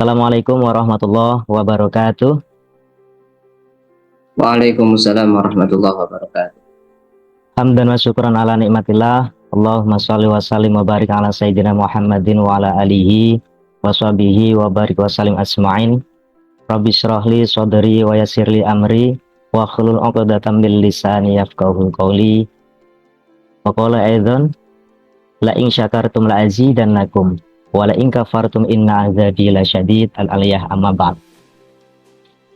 Assalamualaikum warahmatullahi wabarakatuh. Waalaikumsalam warahmatullahi wabarakatuh. Hamdan wa syukran ala nikmatillah. Allahumma sholli wa sallim wa barik ala sayyidina Muhammadin wa ala alihi wa sahbihi wa barik wa sallim asma'in. Rabbi shrah li sadri wa yassir li amri wa hlul 'uqdatam min lisani yafqahu qawli. Wa qala aidan la in syakartum la azidannakum wa la in kafartum inna azabi lasyadid. Al-aliyah amma ba'd.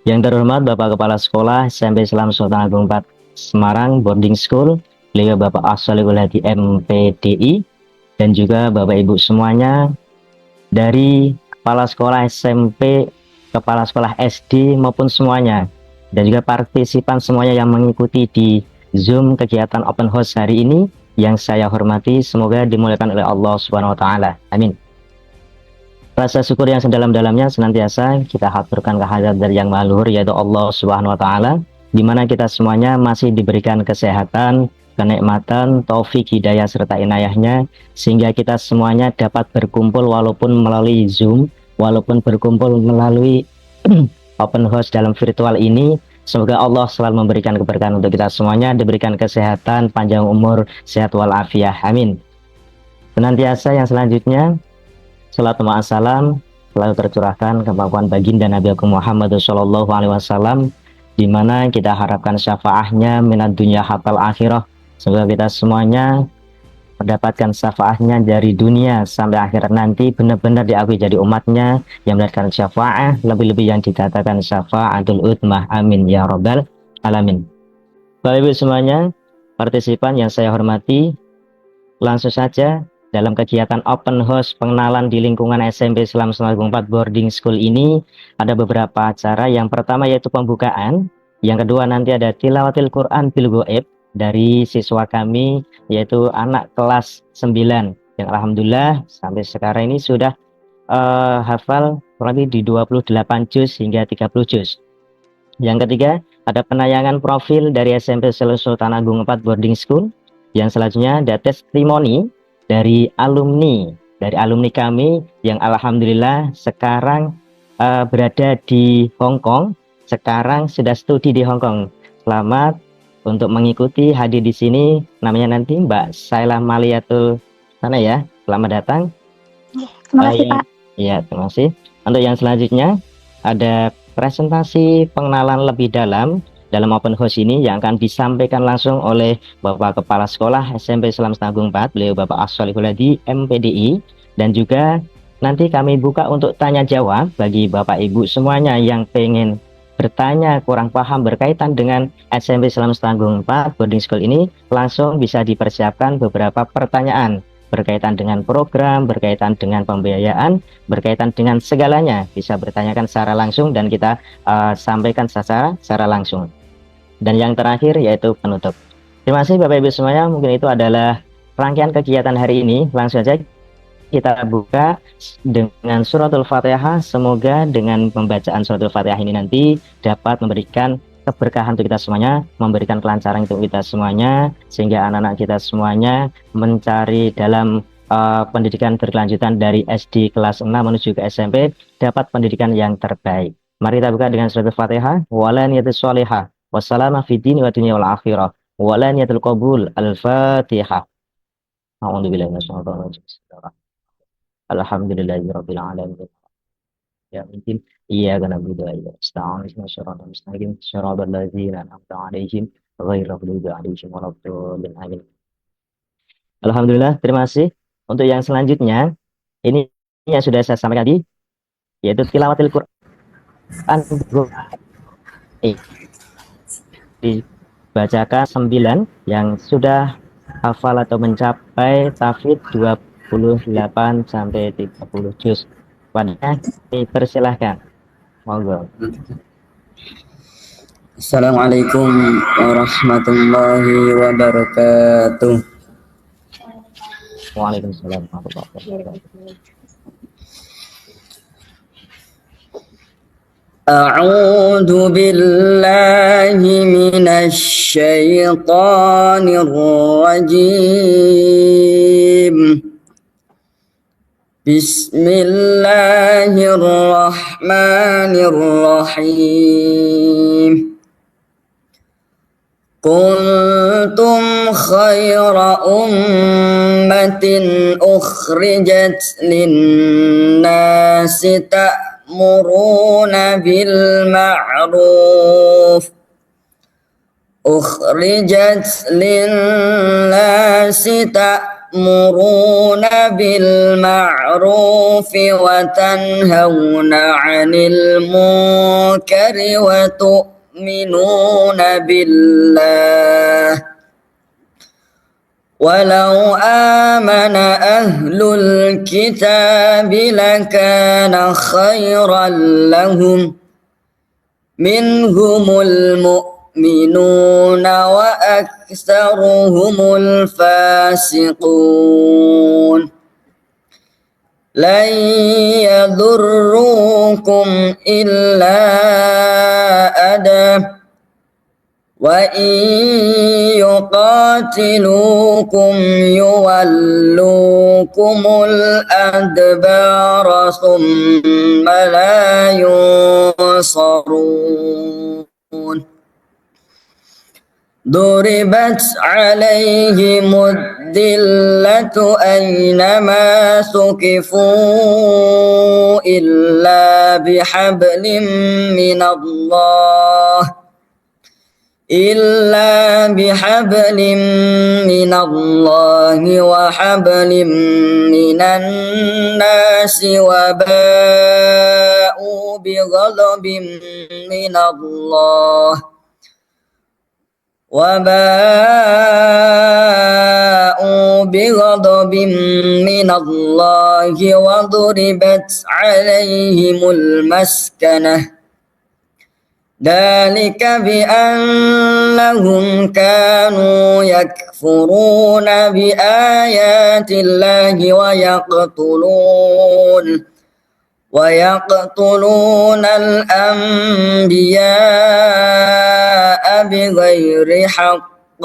Yang terhormat Bapak Kepala Sekolah SMP Islam Sultan Agung 4 Semarang Boarding School, beliau Bapak As-Solihul Hadi MPDI, dan juga Bapak Ibu semuanya dari Kepala Sekolah SMP, Kepala Sekolah SD maupun semuanya, dan juga partisipan semuanya yang mengikuti di Zoom kegiatan Open House hari ini yang saya hormati, semoga dimuliakan oleh Allah Subhanahu wa taala. Amin. Rasa syukur yang sedalam-dalamnya senantiasa kita haturkan kehadirat dari Yang Maha Luhur, yaitu Allah Subhanahu wa taala, di mana kita semuanya masih diberikan kesehatan, kenikmatan, taufik, hidayah serta inayahnya, sehingga kita semuanya dapat berkumpul walaupun melalui Zoom, walaupun berkumpul melalui open house dalam virtual ini. Semoga Allah selalu memberikan keberkahan untuk kita semuanya, diberikan kesehatan, panjang umur, sehat walafiat. Amin. Senantiasa yang selanjutnya, salatu ma'assalam selalu tercurahkan kemampuan baginda Nabi Agung Muhammad Shallallahu Alaihi Wasallam, di mana kita harapkan syafaahnya minat dunia hatal akhirah. Semoga kita semuanya mendapatkan syafaahnya dari dunia sampai akhirat nanti, benar-benar diakui jadi umatnya yang mendapatkan syafaah, lebih-lebih yang dikatakan syafaatul utmah. Amin ya robbal alamin. Bapak Ibu semuanya, partisipan yang saya hormati, langsung saja dalam kegiatan Open House pengenalan di lingkungan SMP Islam Sultan Agung 4 Boarding School ini ada beberapa acara. Yang pertama yaitu pembukaan, yang kedua nanti ada tilawatil Quran bil ghaib dari siswa kami, yaitu anak kelas 9 yang alhamdulillah sampai sekarang ini sudah hafal kurang lebih di 28 juz hingga 30 juz. Yang ketiga ada penayangan profil dari SMP Sultan Agung 4 Boarding School. Yang selanjutnya ada testimoni dari alumni kami yang alhamdulillah sekarang berada di Hong Kong, sekarang sudah studi di Hong Kong. Selamat untuk mengikuti hadir di sini, namanya nanti Mbak Saila Maliatul sana ya. Selamat datang. Terima kasih Pak. Ya, terima kasih. Untuk yang selanjutnya ada presentasi pengenalan lebih dalam Open House ini yang akan disampaikan langsung oleh Bapak Kepala Sekolah SMP Islam Sultan Agung 4, beliau Bapak As-Solihul Hadi MPDI, dan juga nanti kami buka untuk tanya jawab bagi Bapak Ibu semuanya yang pengen bertanya, kurang paham berkaitan dengan SMP Islam Sultan Agung 4 Boarding School ini, langsung bisa dipersiapkan beberapa pertanyaan berkaitan dengan program, berkaitan dengan pembiayaan, berkaitan dengan segalanya, bisa bertanyakan secara langsung dan kita sampaikan secara langsung. Dan yang terakhir yaitu penutup. Terima kasih Bapak Ibu semuanya, mungkin itu adalah rangkaian kegiatan hari ini. Langsung saja kita buka dengan suratul Fatihah. Semoga dengan pembacaan suratul Fatihah ini nanti dapat memberikan keberkahan untuk kita semuanya, memberikan kelancaran untuk kita semuanya, sehingga anak-anak kita semuanya mencari dalam pendidikan berkelanjutan dari SD kelas 6 menuju ke SMP dapat pendidikan yang terbaik. Mari kita buka dengan suratul Fatihah. Wala niyatus sholihah wassalamu fid dini wa dunya wal akhirah wala niyatul qabul. Al-Fatihah. A'udzubillahi minasyaitonir rajim. Alhamdulillahirabbil alamin. Ya mungkin iya karena budaya ya. Astagfirullah syaratan mustaqim syaratal ladzina an'amta 'alaihim ghairil maghdubi 'alaihim waladdallin. Amin. Alhamdulillah, terima kasih. Untuk yang selanjutnya ini yang sudah saya sampaikan tadi yaitu tilawatil Quran dibacakan 9 yang sudah hafal atau mencapai tahfidz 28 sampai 30 juz. Wadahnya dipersilahkan. Monggo. Assalamualaikum warahmatullahi wabarakatuh. Waalaikumsalam warahmatullahi wabarakatuh. A'udzu billahi minasy syaithanir rajim. Bismillahirrahmanirrahim. Kuntum khaira ummatin ukhrijat linnasi ta'muruna bil ma'ruf ta'muruna bil ma'ruf wa tanhauna 'anil munkari wa tu'minuna billah walau amana ahlul kitab lakana khairan lahum minhumul mu'minuna wa aktsaruhumul fasiqun. Lan yadurrukum illa adha wa in yuqatilukum yuwallukumul adbara thumma la yunsarun. Duribat alaihimud dillatu aynama thuqifu illa bihablim minallahi wa hablim minan nasi wa ba'u bighadabin minallahi wa duribat alaihimul maskanah. Dzalika bi annahum kanu yakfuruna bi ayatillahi wa yaqtuluna al-anbiya'a bighairi haqq.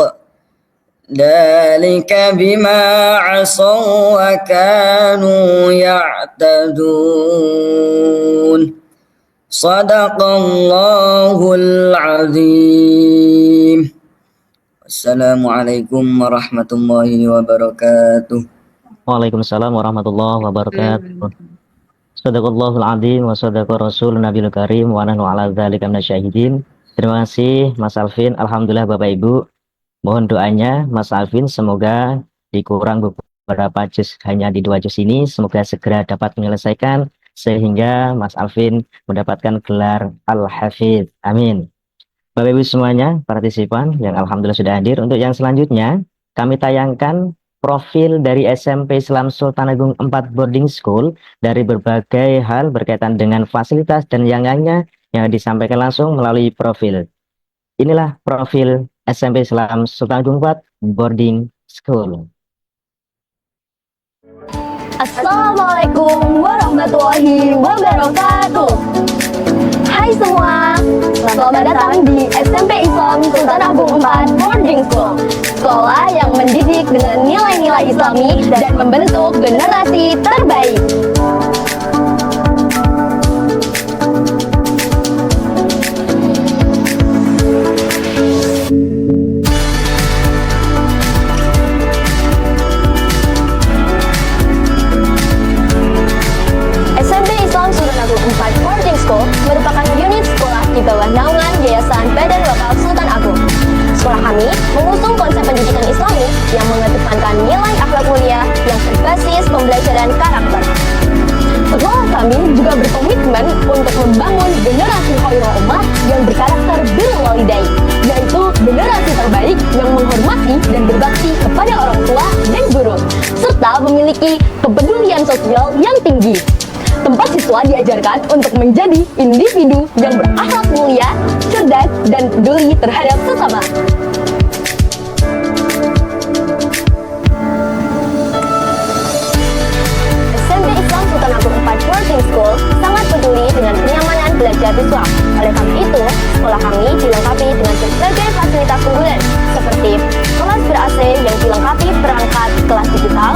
Dzalika bima 'asaw wa kanu ya'tadun. Shadaqallahul azim. Assalamualaikum warahmatullahi wabarakatuh. Waalaikumsalam warahmatullahi wabarakatuh. Shadaqallahul azim wa shadaqa rasulun nabiyul karim wa nahnu ala dzalika minasyahidin. Terima kasih Mas Alvin. Alhamdulillah Bapak Ibu. Mohon doanya Mas Alvin semoga dikurang beberapa juz, hanya di 2 juz ini, semoga segera dapat menyelesaikan sehingga Mas Alvin mendapatkan gelar Al-Hafidz. Amin. Bapak Ibu semuanya, partisipan yang alhamdulillah sudah hadir. Untuk yang selanjutnya, kami tayangkan profil dari SMP Islam Sultan Agung 4 Boarding School dari berbagai hal berkaitan dengan fasilitas dan yang lainnya yang disampaikan langsung melalui profil. Inilah profil SMP Islam Sultan Agung 4 Boarding School. Assalamualaikum warahmatullahi wabarakatuh. Hai semua, selamat datang di SMP Islam Sultan Agung 4 Boarding School. Sekolah yang mendidik dengan nilai-nilai Islami dan membentuk generasi terbaik. Merupakan unit sekolah di bawah naungan Yayasan Badan Wakaf Sultan Agung. Sekolah kami mengusung konsep pendidikan Islami yang mengedepankan nilai akhlak mulia yang berbasis pembelajaran karakter. Sekolah kami juga berkomitmen untuk membangun generasi khairul ummah yang berkarakter birrul walidain, yaitu generasi terbaik yang menghormati dan berbakti kepada orang tua dan guru, serta memiliki kepedulian sosial yang tinggi. Tempat siswa diajarkan untuk menjadi individu yang berakhlak mulia, cerdas, dan peduli terhadap sesama. SMP Islam Sultan Agung 4 Boarding School sangat peduli dengan kenyamanan belajar siswa. Oleh karena itu, sekolah kami dilengkapi dengan berbagai fasilitas unggulan seperti kelas ber-AC yang dilengkapi perangkat kelas digital,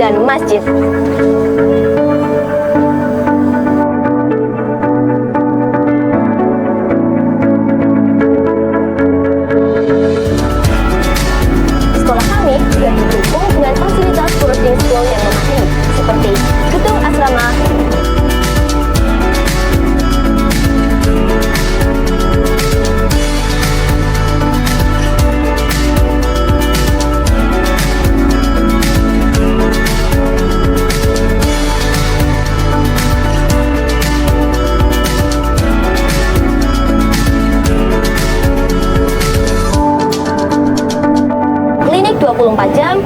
dan masjid. Sekolah kami juga didukung dengan fasilitas boarding school yang memadai, seperti gedung asrama, klinik 24 jam,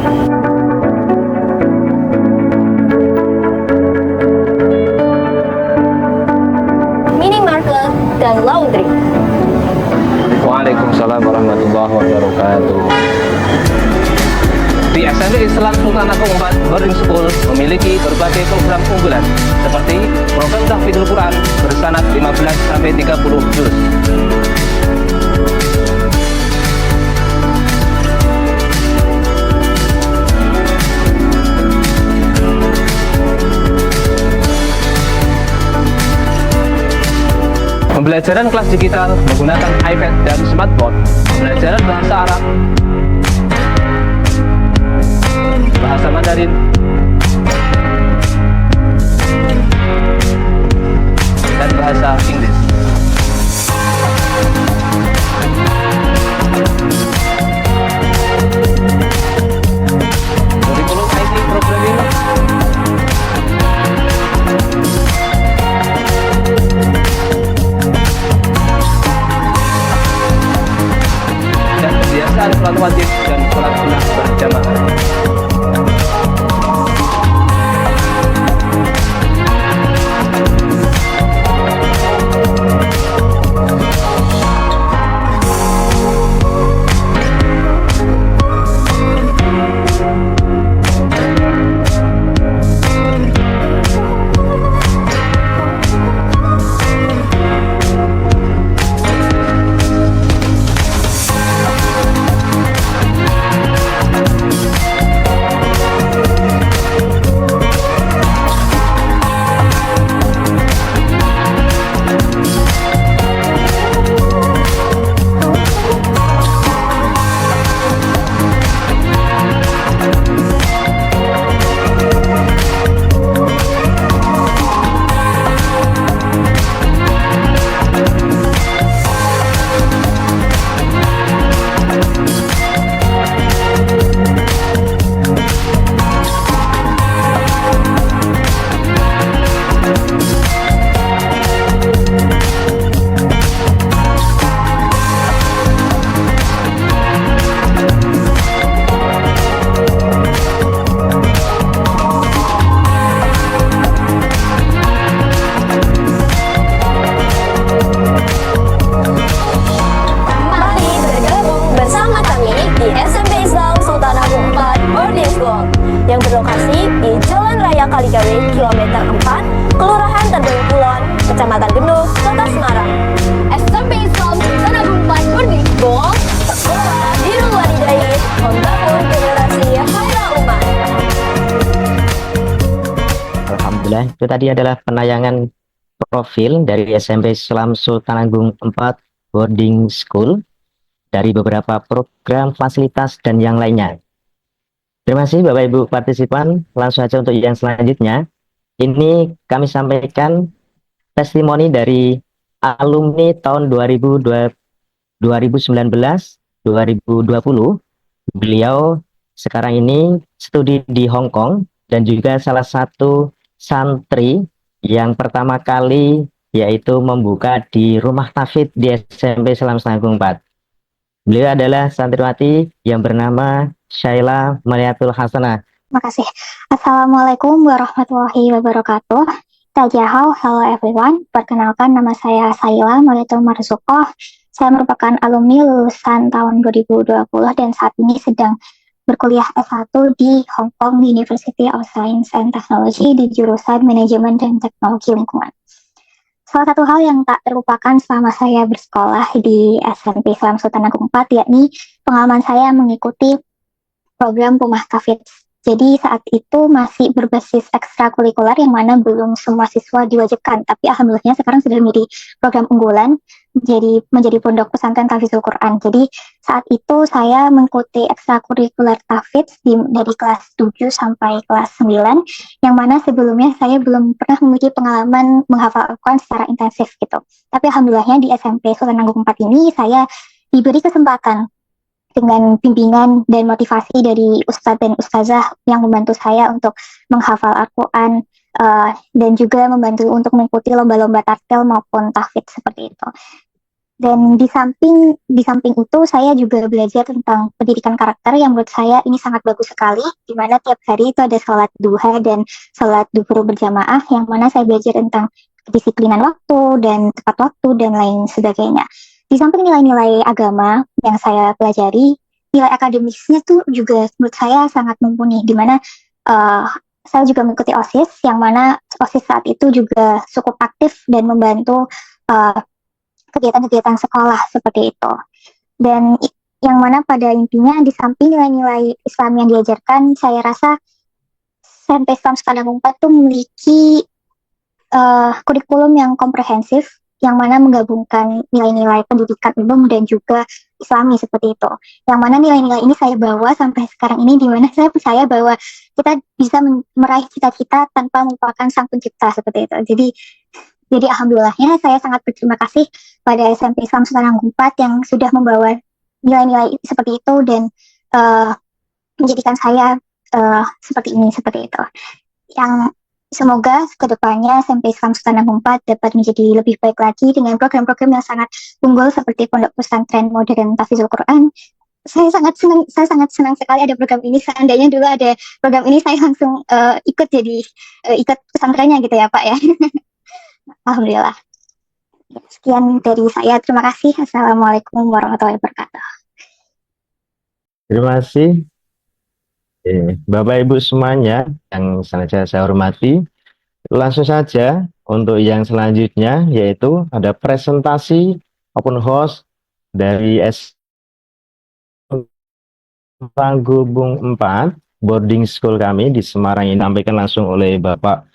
minimarket, dan laundry. Waalaikumsalam warahmatullahi wabarakatuh. Di SMP Islam Sultan Agung 4 Boarding School memiliki berbagai program unggulan seperti program tahfidzul Quran bersanad 15 sampai 30 juz. Pembelajaran kelas digital menggunakan iPad dan smartphone, pembelajaran bahasa Arab, bahasa Mandarin, dan bahasa Inggris. Kurikulum IT Programming, dan kebiasaan sholat wajib dan sholat sunnah berjamaah. Mari bergabung bersama kami di SMP Islam Sultan Agung 4 Boarding School yang berlokasi di Jalan Raya Kaligawe, kilometer 4, Kelurahan Terbaru Kulon, Kecamatan Genuk, Kota Semarang. SMP Islam Sultan Agung 4 Boarding School, sekolah Birrul Walidain, membangun generasi khairul ummah. Alhamdulillah, itu tadi adalah penayangan profil dari SMP Islam Sultan Agung 4 Boarding School dari beberapa program, fasilitas, dan yang lainnya. Terima kasih Bapak Ibu partisipan. Langsung saja untuk yang selanjutnya. Ini kami sampaikan testimoni dari alumni tahun 2019-2020. Beliau sekarang ini studi di Hong Kong dan juga salah satu santri yang pertama kali yaitu membuka di rumah tahfidz di SMP Islam Sultan Agung 4. Beliau adalah santriwati yang bernama Syaila Mariatul Hasanah. Makasih. Assalamualaikum warahmatullahi wabarakatuh. Tajahau, hello everyone. Perkenalkan, nama saya Syaila Mariatul Marzukoh. Saya merupakan alumni lulusan tahun 2020 dan saat ini sedang berkuliah S1 di Hong Kong University of Science and Technology di jurusan Manajemen dan Teknologi Lingkungan. Salah satu hal yang tak terlupakan selama saya bersekolah di SMP Islam Sultan Agung 4 yakni pengalaman saya mengikuti program Rumah Tahfidz Jadi saat itu masih berbasis ekstrakurikuler yang mana belum semua siswa diwajibkan. Tapi alhamdulillahnya sekarang sudah menjadi program unggulan, jadi menjadi pondok pesantren tahfidzul Quran. Jadi saat itu saya mengikuti ekstrakurikuler tahfidz dari kelas 7 sampai kelas 9, yang mana sebelumnya saya belum pernah memiliki pengalaman menghafal Al-Quran secara intensif gitu. Tapi alhamdulillahnya di SMP Sultan Agung 4 ini saya diberi kesempatan dengan bimbingan dan motivasi dari ustadz dan ustazah yang membantu saya untuk menghafal Al-Quran, dan juga membantu untuk mengikuti lomba-lomba tartil maupun tahfidz seperti itu. Dan di samping itu saya juga belajar tentang pendidikan karakter yang menurut saya ini sangat bagus sekali, di mana tiap hari itu ada sholat duha dan sholat duhur berjamaah, yang mana saya belajar tentang kedisiplinan waktu dan tepat waktu dan lain sebagainya. Di samping nilai-nilai agama yang saya pelajari, nilai akademisnya tuh juga menurut saya sangat mumpuni, di mana saya juga mengikuti OSIS, yang mana OSIS saat itu juga cukup aktif dan membantu kegiatan-kegiatan sekolah seperti itu. Dan yang mana pada intinya di samping nilai-nilai Islam yang diajarkan, saya rasa SMP Islam Sultan Agung 4 itu memiliki kurikulum yang komprehensif, yang mana menggabungkan nilai-nilai pendidikan umum dan juga Islami seperti itu. Yang mana nilai-nilai ini saya bawa sampai sekarang ini, di mana saya percaya bahwa kita bisa meraih cita-cita tanpa melupakan Sang Pencipta seperti itu. Jadi alhamdulillahnya saya sangat berterima kasih pada SMP Islam Sultan Agung 4 yang sudah membawa nilai-nilai seperti itu dan menjadikan saya seperti itu. Yang semoga kedepannya SMP Islam Sultan Agung 4 dapat menjadi lebih baik lagi dengan program-program yang sangat unggul seperti Pondok Pesantren Modern Tahfidzul Quran. Saya sangat senang sekali ada program ini. Seandainya dulu ada program ini, saya langsung ikut pesantrennya gitu ya Pak ya. Alhamdulillah. Sekian dari saya. Terima kasih. Assalamualaikum warahmatullahi wabarakatuh. Terima kasih Bapak Ibu semuanya yang senantiasa saya hormati. Langsung saja untuk yang selanjutnya, yaitu ada presentasi open house dari Gubung 4 boarding school kami di Semarang, ini disampaikan langsung oleh Bapak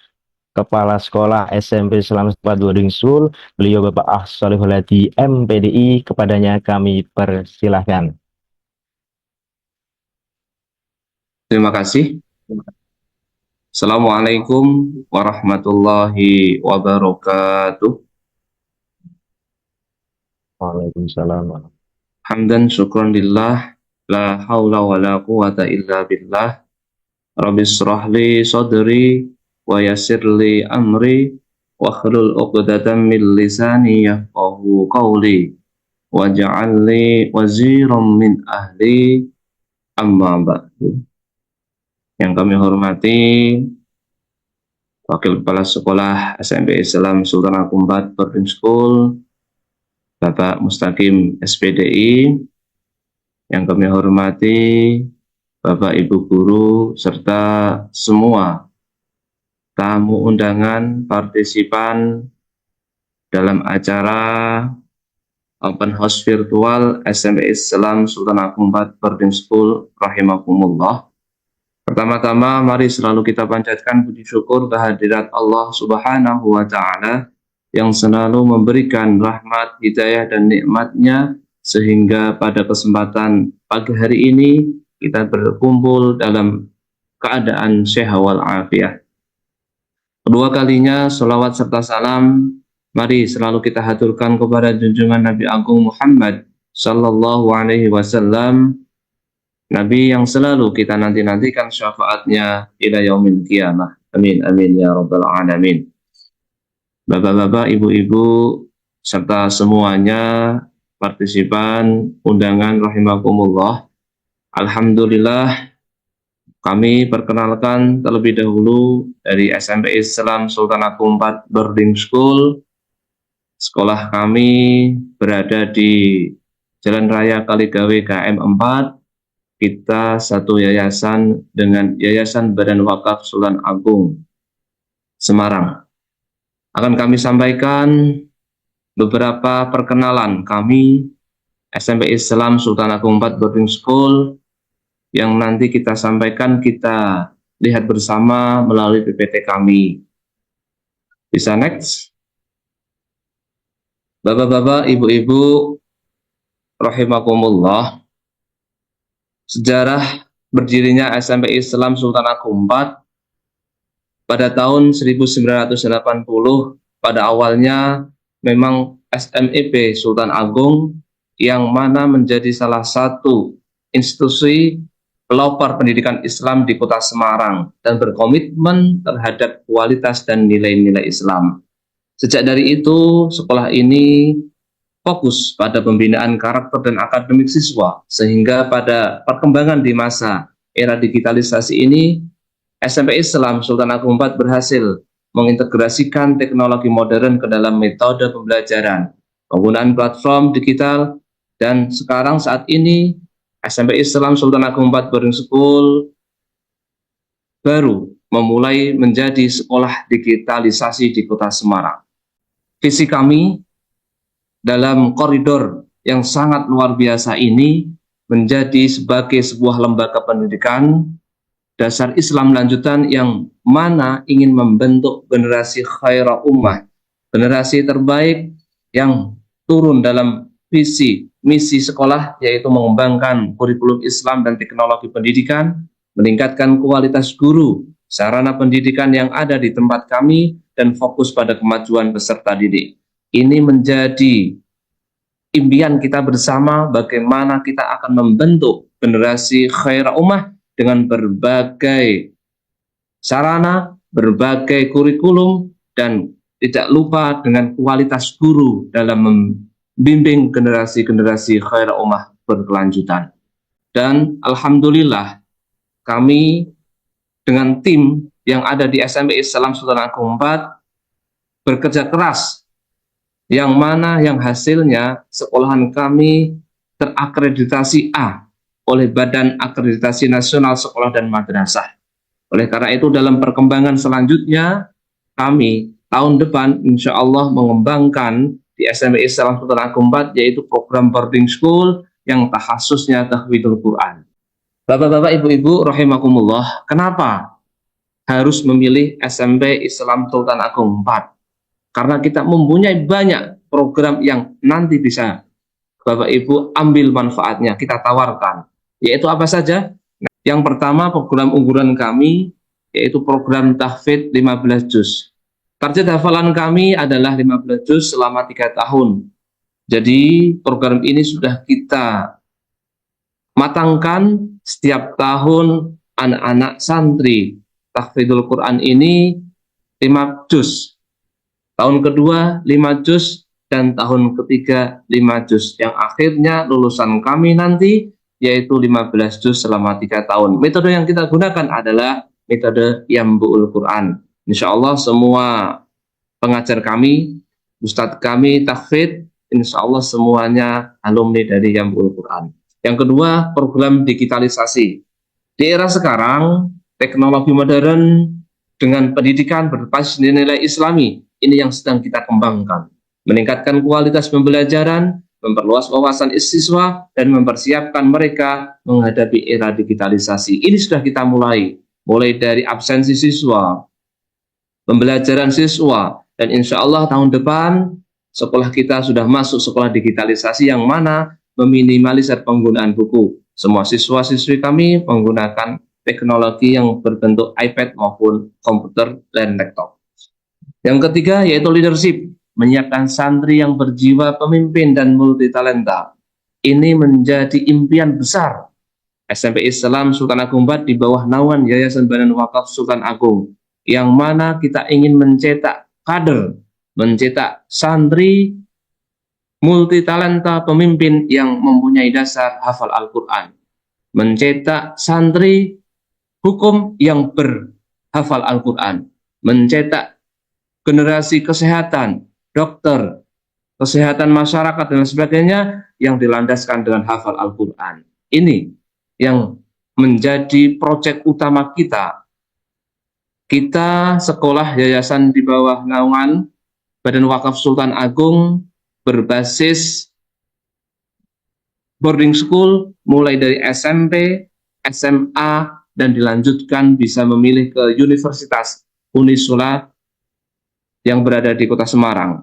Kepala Sekolah SMP Islam 4 Boarding School, beliau Bapak Ahsolihul Hadi MPDI. Kepadanya kami persilahkan. Terima kasih. Assalamualaikum warahmatullahi wabarakatuh. Waalaikumsalam. Hamdan syukran lillah, la haula wa la quwata illa billah. Rabbis shrahli sadri wa yassirli amri wa hlul 'uqdatam min lisani yafqahu qawli waj'alni waziran min ahli, amma ba'du. Yang kami hormati Wakil Kepala Sekolah SMP Islam Sultan Agung 4 Boarding School, Bapak Mustaqim SPDI. Yang kami hormati Bapak Ibu Guru serta semua tamu undangan partisipan dalam acara Open House Virtual SMP Islam Sultan Agung 4 Boarding School rahimakumullah. Pertama-tama mari selalu kita panjatkan puji syukur kehadirat Allah Subhanahu wa Ta'ala yang selalu memberikan rahmat, hidayah dan nikmatnya, sehingga pada kesempatan pagi hari ini kita berkumpul dalam keadaan sehat wal afiat. Kedua kalinya selawat serta salam mari selalu kita haturkan kepada junjungan Nabi Agung Muhammad Sallallahu Alaihi Wasallam, Nabi yang selalu kita nanti-nantikan syafaatnya ila yaumil qiyamah. Amin, amin ya rabbal alamin. Bapak-bapak, ibu-ibu, serta semuanya partisipan undangan rahimakumullah. Alhamdulillah, kami perkenalkan terlebih dahulu dari SMP Islam Sultan Agung 4 Boarding School. Sekolah kami berada di Jalan Raya Kaligawe KM 4. Kita satu yayasan dengan Yayasan Badan Wakaf Sultan Agung Semarang. Akan kami sampaikan beberapa perkenalan kami SMP Islam Sultan Agung 4 Boarding School yang nanti kita sampaikan, kita lihat bersama melalui PPT kami. Bisa next? Bapak-bapak, ibu-ibu, rahimakumullah. Sejarah berdirinya SMP Islam Sultan Agung IV pada tahun 1980, pada awalnya memang SMIP Sultan Agung yang mana menjadi salah satu institusi pelopor pendidikan Islam di Kota Semarang dan berkomitmen terhadap kualitas dan nilai-nilai Islam. Sejak dari itu, sekolah ini fokus pada pembinaan karakter dan akademik siswa, sehingga pada perkembangan di masa era digitalisasi ini, SMP Islam Sultan Agung IV berhasil mengintegrasikan teknologi modern ke dalam metode pembelajaran, penggunaan platform digital, dan sekarang saat ini SMP Islam Sultan Agung IV Boarding School baru memulai menjadi sekolah digitalisasi di Kota Semarang. Visi kami dalam koridor yang sangat luar biasa ini menjadi sebagai sebuah lembaga pendidikan dasar Islam lanjutan yang mana ingin membentuk generasi khairah ummah, generasi terbaik yang turun dalam visi misi sekolah, yaitu mengembangkan kurikulum Islam dan teknologi pendidikan, meningkatkan kualitas guru, sarana pendidikan yang ada di tempat kami, dan fokus pada kemajuan peserta didik. Ini menjadi impian kita bersama, bagaimana kita akan membentuk generasi khairah ummah dengan berbagai sarana, berbagai kurikulum, dan tidak lupa dengan kualitas guru dalam membimbing generasi-generasi khairah ummah berkelanjutan. Dan alhamdulillah kami dengan tim yang ada di SMP Islam Sultan Agung IV bekerja keras, yang mana yang hasilnya sekolahan kami terakreditasi A oleh Badan Akreditasi Nasional Sekolah dan Madrasah. Oleh karena itu, dalam perkembangan selanjutnya kami tahun depan insya Allah mengembangkan di SMP Islam Sultan Agung IV, yaitu program boarding school yang takhasusnya tahfidzul Quran. Bapak-bapak, ibu-ibu, rahimakumullah, kenapa harus memilih SMP Islam Sultan Agung IV? Karena kita mempunyai banyak program yang nanti bisa Bapak Ibu ambil manfaatnya, kita tawarkan. Yaitu apa saja? Yang pertama, program unggulan kami, yaitu program tahfidz 15 juz. Target hafalan kami adalah 15 juz selama 3 tahun. Jadi program ini sudah kita matangkan. Setiap tahun anak-anak santri tahfidzul Quran ini 5 juz. Tahun kedua 5 juz, dan tahun ketiga 5 juz. Yang akhirnya lulusan kami nanti yaitu 15 juz selama 3 tahun. Metode yang kita gunakan adalah metode Yambu'ul Quran. Insya Allah semua pengajar kami, ustadz kami, tahfidz, insya Allah semuanya alumni dari Yambu'ul Quran. Yang kedua, program digitalisasi. Di era sekarang, teknologi modern dengan pendidikan berbasis nilai Islami, ini yang sedang kita kembangkan. Meningkatkan kualitas pembelajaran, memperluas wawasan siswa, dan mempersiapkan mereka menghadapi era digitalisasi. Ini sudah kita mulai dari absensi siswa, pembelajaran siswa, dan insya Allah tahun depan sekolah kita sudah masuk sekolah digitalisasi yang mana meminimalisir penggunaan buku. Semua siswa-siswi kami menggunakan teknologi yang berbentuk iPad maupun komputer dan laptop. Yang ketiga yaitu leadership, menyiapkan santri yang berjiwa pemimpin dan multitalenta. Ini menjadi impian besar SMP Islam Sultan Agung IV di bawah naungan Yayasan Badan Wakaf Sultan Agung, yang mana kita ingin mencetak kader, mencetak santri multitalenta pemimpin yang mempunyai dasar hafal Al-Quran, mencetak santri hukum yang berhafal Al-Quran, mencetak generasi kesehatan, dokter, kesehatan masyarakat, dan sebagainya yang dilandaskan dengan hafal Al-Quran. Ini yang menjadi proyek utama kita. Kita sekolah yayasan di bawah naungan Badan Wakaf Sultan Agung berbasis boarding school mulai dari SMP, SMA dan dilanjutkan bisa memilih ke Universitas Unisula yang berada di Kota Semarang.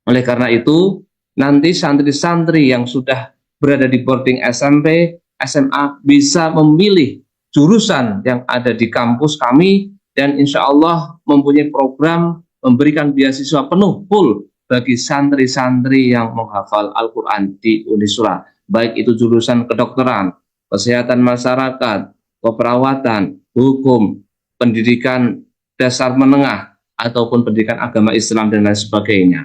Oleh karena itu, nanti santri-santri yang sudah berada di boarding SMP, SMA bisa memilih jurusan yang ada di kampus kami dan insya Allah mempunyai program memberikan beasiswa penuh full bagi santri-santri yang menghafal Al-Quran di Unisula, baik itu jurusan kedokteran, kesehatan masyarakat, keperawatan, hukum, pendidikan dasar menengah, ataupun pendidikan agama Islam dan lain sebagainya.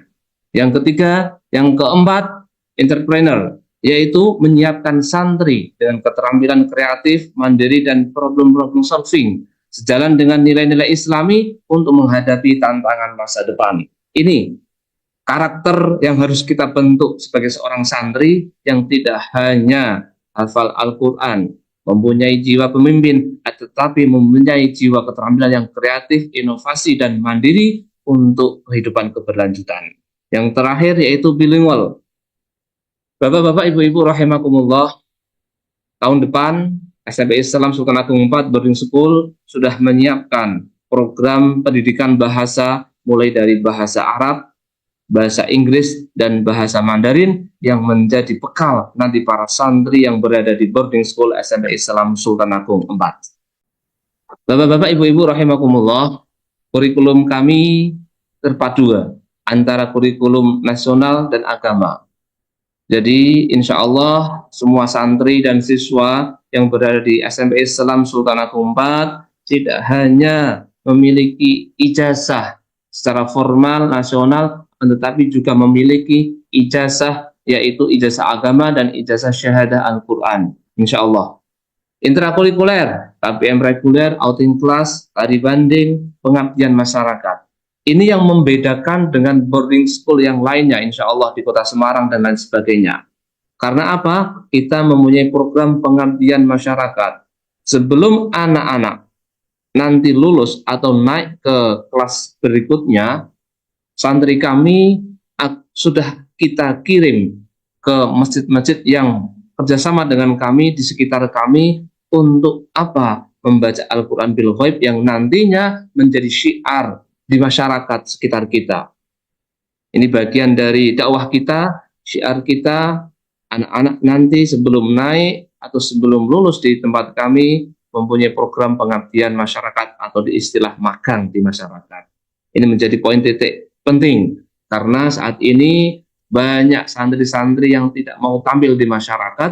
Yang ketiga, yang keempat, entrepreneur, yaitu menyiapkan santri dengan keterampilan kreatif, mandiri, dan problem solving sejalan dengan nilai-nilai Islami untuk menghadapi tantangan masa depan. Ini karakter yang harus kita bentuk sebagai seorang santri yang tidak hanya hafal Al-Quran, mempunyai jiwa pemimpin, tetapi mempunyai jiwa keterampilan yang kreatif, inovasi, dan mandiri untuk kehidupan keberlanjutan. Yang terakhir yaitu bilingual. Bapak-bapak, ibu-ibu rahimakumullah, tahun depan SMP Islam Sultan Agung 4 Boarding School sudah menyiapkan program pendidikan bahasa mulai dari bahasa Arab, bahasa Inggris, dan bahasa Mandarin yang menjadi bekal nanti para santri yang berada di boarding school SMP Islam Sultan Agung 4. Bapak-bapak, ibu-ibu rahimakumullah, kurikulum kami terpadu antara kurikulum nasional dan agama. Jadi insya Allah semua santri dan siswa yang berada di SMP Islam Sultan Agung 4 tidak hanya memiliki ijazah secara formal nasional, tetapi juga memiliki ijazah, yaitu ijazah agama dan ijazah syahadah Al-Quran, insya Allah. Intrakurikuler, KPM reguler, outing class, tari banding, pengabdian masyarakat. Ini yang membedakan dengan boarding school yang lainnya, insya Allah di Kota Semarang dan lain sebagainya. Karena apa? Kita mempunyai program pengabdian masyarakat. Sebelum anak-anak nanti lulus atau naik ke kelas berikutnya, santri kami sudah kita kirim ke masjid-masjid yang kerjasama dengan kami di sekitar kami untuk apa? Membaca Al-Quran bil ghaib yang nantinya menjadi syiar di masyarakat sekitar kita. Ini bagian dari dakwah kita, syiar kita. Anak-anak nanti sebelum naik atau sebelum lulus di tempat kami mempunyai program pengabdian masyarakat atau di istilah magang di masyarakat. Ini menjadi poin titik penting karena saat ini banyak santri-santri yang tidak mau tampil di masyarakat,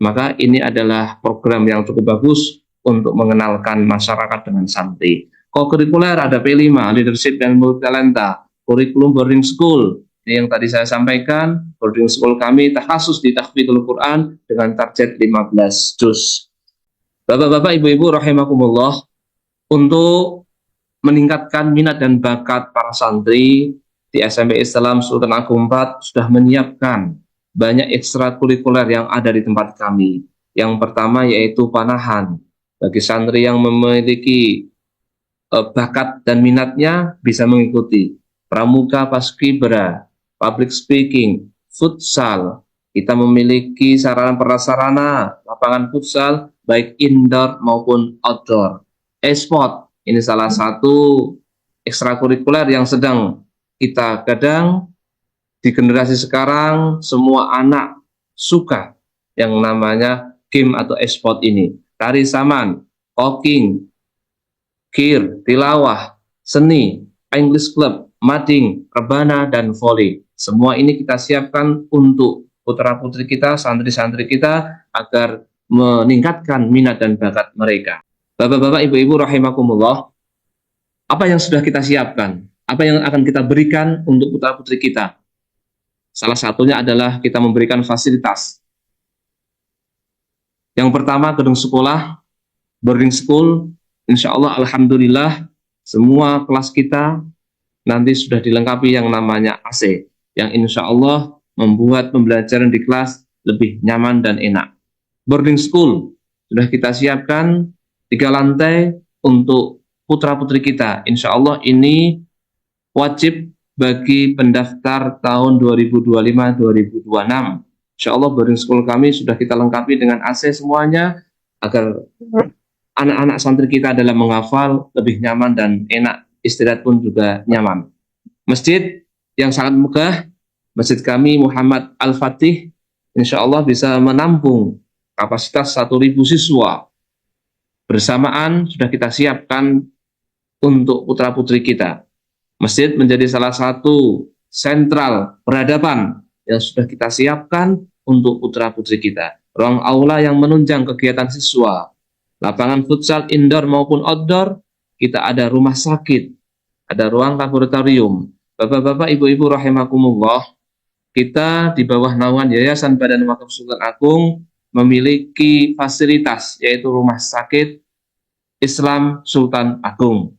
maka ini adalah program yang cukup bagus untuk mengenalkan masyarakat dengan santri. Kokurikuler ada P5, leadership dan multitalenta, kurikulum boarding school. Ini yang tadi saya sampaikan, boarding school kami takhasus di tahfidul Quran dengan target 15 juz. Bapak-bapak, ibu-ibu rahimakumullah, untuk meningkatkan minat dan bakat para santri di SMP Islam Sultan Agung 4 sudah menyiapkan banyak ekstrakurikuler yang ada di tempat kami. Yang pertama yaitu panahan. Bagi santri yang memiliki bakat dan minatnya bisa mengikuti pramuka paskibra, public speaking, futsal. Kita memiliki sarana prasarana lapangan futsal baik indoor maupun outdoor. E-sport ini salah satu ekstrakurikuler yang sedang kita gadang di generasi sekarang. Semua anak suka yang namanya game atau e-sport ini. Tari saman, cooking, kir, tilawah, seni, English club, mading, rebana, dan volley. Semua ini kita siapkan untuk putra-putri kita, santri-santri kita, agar meningkatkan minat dan bakat mereka. Bapak-bapak, ibu-ibu rahimakumullah, apa yang sudah kita siapkan? Apa yang akan kita berikan untuk putra-putri kita? Salah satunya adalah kita memberikan fasilitas. Yang pertama, gedung sekolah, boarding school. Insya Allah, alhamdulillah, semua kelas kita nanti sudah dilengkapi yang namanya AC, yang insya Allah membuat pembelajaran di kelas lebih nyaman dan enak. Boarding school sudah kita siapkan 3 lantai untuk putra-putri kita. Insya Allah ini wajib bagi pendaftar tahun 2025-2026. Insya Allah boarding school kami sudah kita lengkapi dengan AC semuanya, agar anak-anak santri kita dalam menghafal lebih nyaman dan enak, istirahat pun juga nyaman. Masjid yang sangat megah, masjid kami Muhammad Al-Fatih, insya Allah bisa menampung kapasitas 1.000 siswa. Bersamaan sudah kita siapkan untuk putra-putri kita. Masjid menjadi salah satu sentral peradaban yang sudah kita siapkan untuk putra-putri kita. Ruang aula yang menunjang kegiatan siswa, lapangan futsal indoor maupun outdoor, kita ada rumah sakit, ada ruang laboratorium. Bapak-bapak, ibu-ibu rahimakumullah, kita di bawah naungan Yayasan Badan Wakaf Sultan Agung memiliki fasilitas, yaitu rumah sakit Islam Sultan Agung.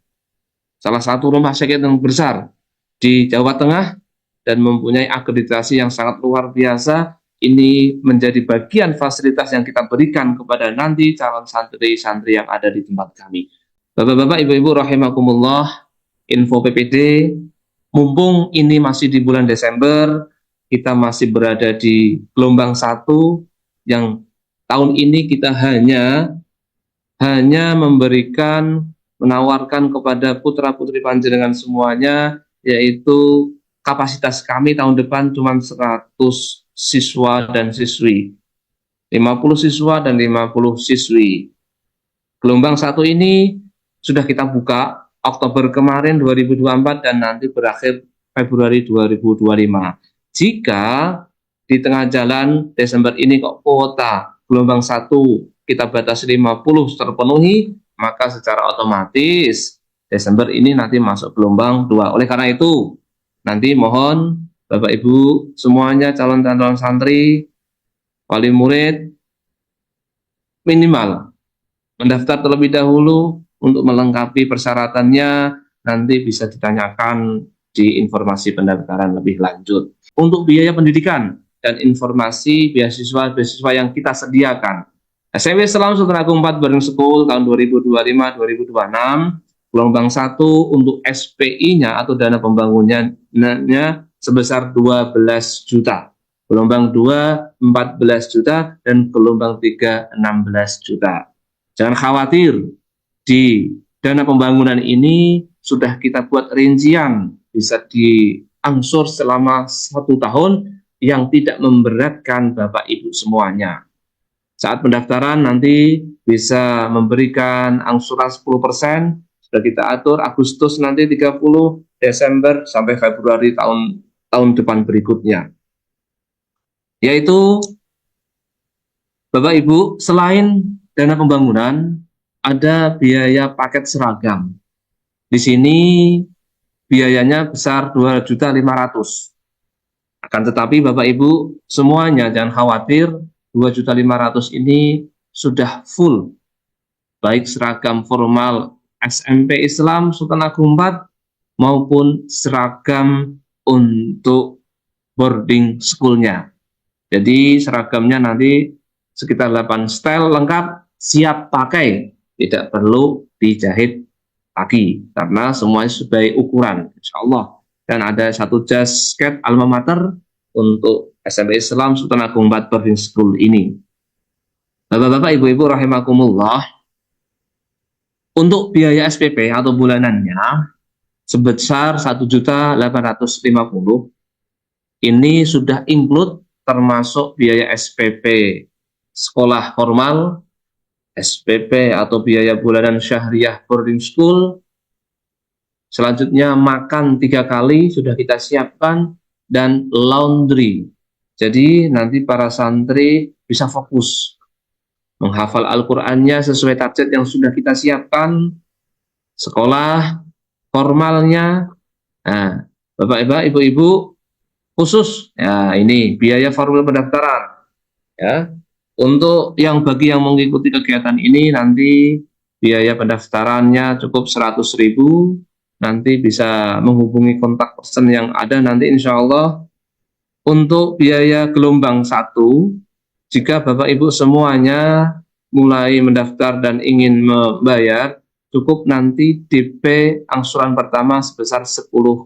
Salah satu rumah sakit yang besar di Jawa Tengah dan mempunyai akreditasi yang sangat luar biasa. Ini menjadi bagian fasilitas yang kita berikan kepada nanti calon santri-santri yang ada di tempat kami. Bapak-bapak, ibu-ibu rahimakumullah, info PPD, mumpung ini masih di bulan Desember, kita masih berada di gelombang 1 yang tahun ini kita hanya menawarkan kepada putra-putri panjenengan semuanya, yaitu kapasitas kami tahun depan cuma 100 siswa dan siswi, 50 siswa dan 50 siswi. Gelombang 1 ini sudah kita buka Oktober kemarin 2024 dan nanti berakhir Februari 2025. Jika di tengah jalan Desember ini kok kuota gelombang 1 kita batasi 50 terpenuhi, maka secara otomatis Desember ini nanti masuk gelombang 2. Oleh karena itu, nanti mohon Bapak Ibu semuanya, calon-calon santri, wali murid, minimal mendaftar terlebih dahulu untuk melengkapi persyaratannya, nanti bisa ditanyakan di informasi pendaftaran lebih lanjut. Untuk biaya pendidikan dan informasi beasiswa yang kita sediakan, SMP Islam Sultan Agung 4 Boarding School tahun 2025-2026, gelombang 1 untuk SPI-nya atau dana pembangunannya sebesar 12 juta. Gelombang 2 14 juta dan gelombang 3 16 juta. Jangan khawatir, di dana pembangunan ini sudah kita buat rincian, bisa diangsur selama 1 tahun yang tidak memberatkan Bapak Ibu semuanya. Saat pendaftaran nanti bisa memberikan angsuran 10%, sudah kita atur Agustus nanti 30, Desember sampai Februari tahun depan berikutnya. Yaitu Bapak Ibu, selain dana pembangunan, ada biaya paket seragam. Di sini biayanya besar 2.500.000. Akan tetapi Bapak Ibu semuanya jangan khawatir, 2.500.000 ini sudah full, baik seragam formal SMP Islam Sultan Agung 4 maupun seragam untuk boarding school-nya. Jadi seragamnya nanti sekitar 8 style lengkap, siap pakai, tidak perlu dijahit lagi karena semuanya sesuai ukuran, insya Allah. Dan ada 1 jasket alma mater untuk SMP Islam Sultan Agung 4 boarding school ini. Bapak-bapak, ibu-ibu rahimakumullah, untuk biaya SPP atau bulanannya sebesar 1.850.000, ini sudah include termasuk biaya SPP sekolah formal, SPP atau biaya bulanan syahriah boarding school. Selanjutnya makan 3 kali sudah kita siapkan, dan laundry. Jadi nanti para santri bisa fokus menghafal Al-Qur'annya sesuai target yang sudah kita siapkan. Sekolah formalnya, nah, Bapak-bapak, ibu-ibu, khusus ya ini biaya formal pendaftaran ya. Untuk bagi yang mengikuti kegiatan ini nanti biaya pendaftarannya cukup 100.000. Nanti bisa menghubungi kontak person yang ada nanti insya Allah. Untuk biaya gelombang 1, jika Bapak Ibu semuanya mulai mendaftar dan ingin membayar, cukup nanti DP angsuran pertama sebesar 10%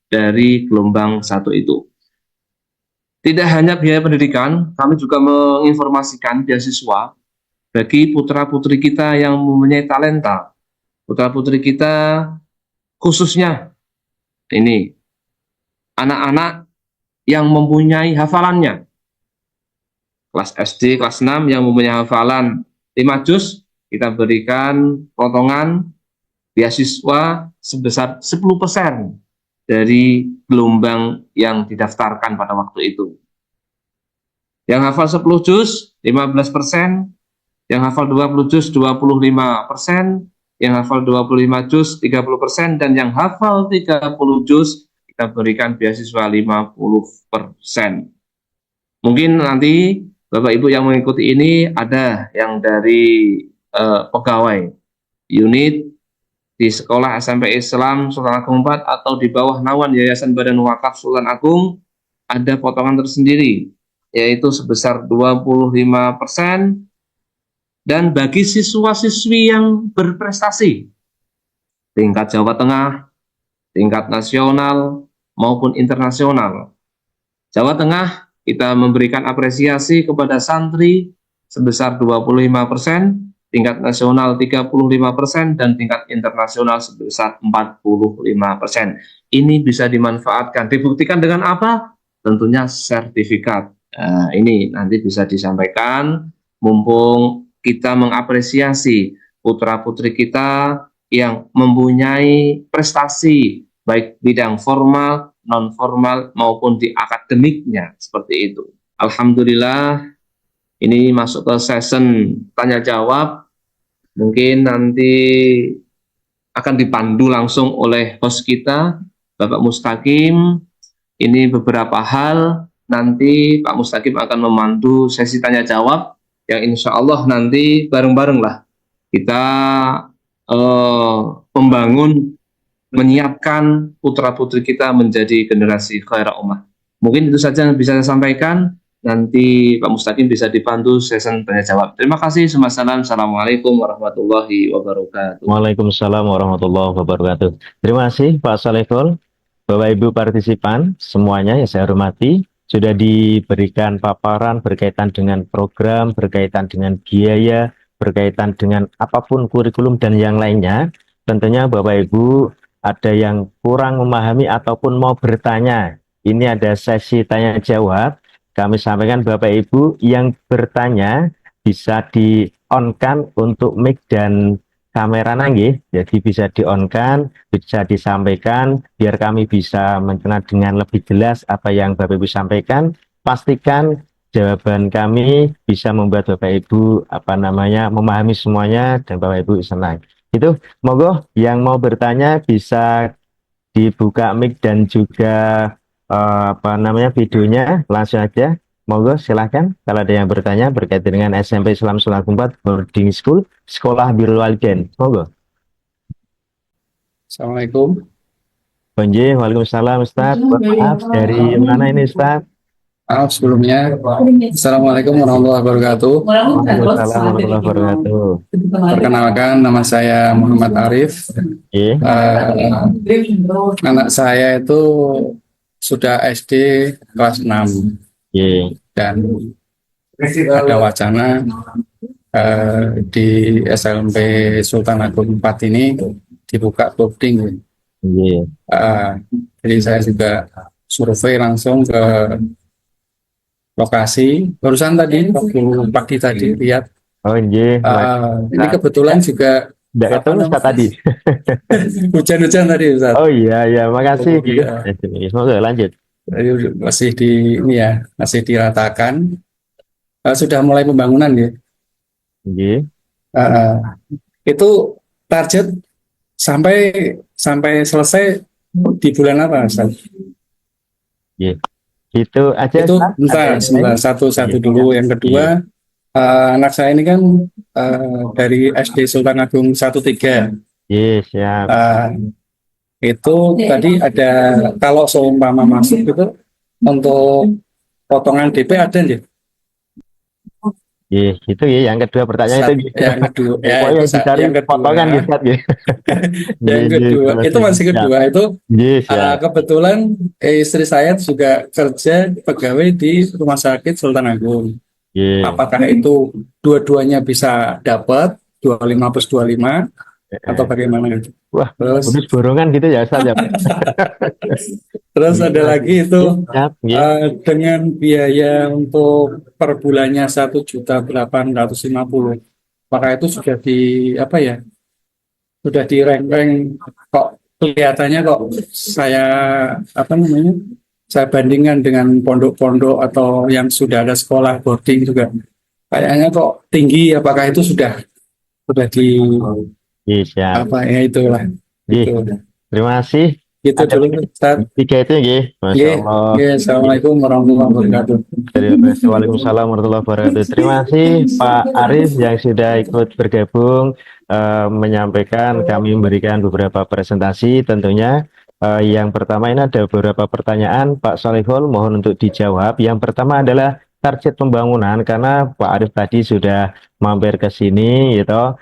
dari gelombang 1 itu. Tidak hanya biaya pendidikan, kami juga menginformasikan beasiswa bagi putra-putri kita yang mempunyai talenta, putra-putri kita khususnya ini anak-anak yang mempunyai hafalannya. Kelas SD, kelas 6 yang mempunyai hafalan 5 juz, kita berikan potongan beasiswa sebesar 10% dari gelombang yang didaftarkan pada waktu itu. Yang hafal 10 juz, 15%, yang hafal 20 juz, 25%, yang hafal 25 juz, 30%, dan yang hafal 30 juz, kita berikan beasiswa 50%. Mungkin nanti Bapak Ibu yang mengikuti ini ada yang dari pegawai unit di Sekolah SMP Islam Sultan Agung 4 atau di bawah naungan Yayasan Badan Wakaf Sultan Agung, ada potongan tersendiri yaitu sebesar 25%, dan bagi siswa-siswi yang berprestasi tingkat Jawa Tengah, tingkat nasional maupun internasional. Jawa Tengah kita memberikan apresiasi kepada santri sebesar 25%, tingkat nasional 35%, dan tingkat internasional sebesar 45%. Ini bisa dimanfaatkan. Dibuktikan dengan apa? Tentunya sertifikat. Nah, ini nanti bisa disampaikan mumpung kita mengapresiasi putra-putri kita yang mempunyai prestasi baik bidang formal, non formal maupun di akademiknya, seperti itu. Alhamdulillah, ini masuk ke session tanya jawab. Mungkin nanti akan dipandu langsung oleh host kita, Bapak Mustaqim. Ini beberapa hal, nanti Pak Mustaqim akan memandu sesi tanya jawab yang insya Allah nanti bareng-bareng lah kita membangun, menyiapkan putra-putri kita menjadi generasi khairah ummah. Mungkin itu saja yang bisa saya sampaikan. Nanti Pak Mustaqim bisa dipandu sesi tanya jawab. Terima kasih. Assalamualaikum warahmatullahi wabarakatuh. Waalaikumsalam warahmatullahi wabarakatuh. Terima kasih Pak Salehul. Bapak Ibu partisipan semuanya yang saya hormati, sudah diberikan paparan berkaitan dengan program, berkaitan dengan biaya, berkaitan dengan apapun kurikulum dan yang lainnya. Tentunya Bapak Ibu ada yang kurang memahami ataupun mau bertanya, ini ada sesi tanya jawab. Kami sampaikan Bapak Ibu yang bertanya bisa di-on-kan untuk mic dan kamera nggih, jadi bisa di-on-kan, bisa disampaikan biar kami bisa mencerna dengan lebih jelas apa yang Bapak Ibu sampaikan. Pastikan jawaban kami bisa membuat Bapak Ibu memahami semuanya dan Bapak Ibu senang. Itu monggo yang mau bertanya bisa dibuka mic dan juga videonya langsung aja. Monggo silahkan kalau ada yang bertanya berkaitan dengan SMP Islam Sultan Agung 4 Boarding School, Sekolah Birrul Walidain. Monggo. Assalamualaikum. Bonje, waalaikumsalam Ustaz. Maaf dari mana ini Ustaz? Maaf sebelumnya. Assalamualaikum warahmatullahi wabarakatuh. Waalaikumsalam warahmatullahi wabarakatuh. Perkenalkan, nama saya Muhammad Arif. Anak saya itu sudah SD kelas 6. Dan ada wacana di SMP Sultan Agung 4 ini dibuka boarding. Jadi saya juga survei langsung ke lokasi barusan tadi waktu pagi tadi lihat. Ini kebetulan juga tidak ketemu Ustaz tadi. Hujan-hujan tadi Ustaz. Oh iya, makasih. Semoga lanjut. Masih diratakan. Sudah mulai pembangunan ya. Itu target sampai selesai di bulan apa Ustaz? Itu aja. Itu sebentar satu dulu. Yang kedua, anak saya ini kan dari SD Sultan Agung 1-3. Siap. Itu tadi ada kalau seumpama masuk itu untuk potongan DP ada ya? Itu ya yang kedua pertanyaan itu. Yang kedua potongan yang kedua itu masih kedua itu kebetulan istri saya juga kerja pegawai di Rumah Sakit Sultan Agung. Nggih. Apakah itu dua-duanya bisa dapat 25 plus 25 atau bagaimana? Wah, Terus bonus borongan gitu ya Ustaz ya. terus ada lagi itu Siap, nggih. dengan biaya untuk per bulannya 1.850.000. Apakah itu sudah di apa ya? Sudah di rank-rank kok kelihatannya kok saya apa namanya? Saya bandingkan dengan pondok-pondok atau yang sudah ada sekolah boarding juga. Kayaknya kok tinggi, apakah itu sudah di Nggih, siap. apa ya itulah Nggih. itu Terima kasih. itu Ada dulu Ustaz. tiga itu nggih. Masya Nggih, Allah. nggih, Assalamualaikum warahmatullahi wabarakatuh. Waalaikumsalam warahmatullahi wabarakatuh. Terima kasih Pak Arif yang sudah ikut bergabung menyampaikan, kami memberikan beberapa presentasi tentunya. Yang pertama ini ada beberapa pertanyaan Pak Solihul, mohon untuk dijawab. Yang pertama adalah target pembangunan, karena Pak Arif tadi sudah mampir ke sini gitu.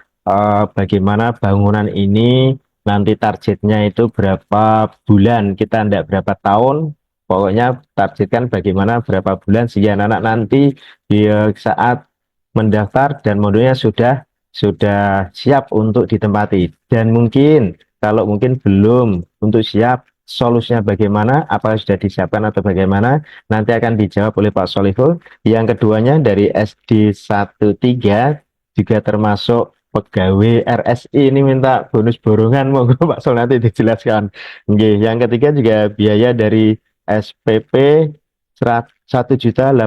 Bagaimana bangunan ini nanti targetnya itu berapa bulan, kita enggak berapa tahun. Pokoknya targetkan bagaimana berapa bulan sehingga anak-anak nanti di saat mendaftar dan modulnya sudah siap untuk ditempati. Dan mungkin kalau mungkin belum untuk siap, solusinya bagaimana, apakah sudah disiapkan atau bagaimana, nanti akan dijawab oleh Pak Solihul. Yang keduanya dari SD 13 juga termasuk pegawai RSI ini minta bonus borongan, monggo Pak Sol nanti dijelaskan. Nggih, yang ketiga juga biaya dari SPP 1.850.000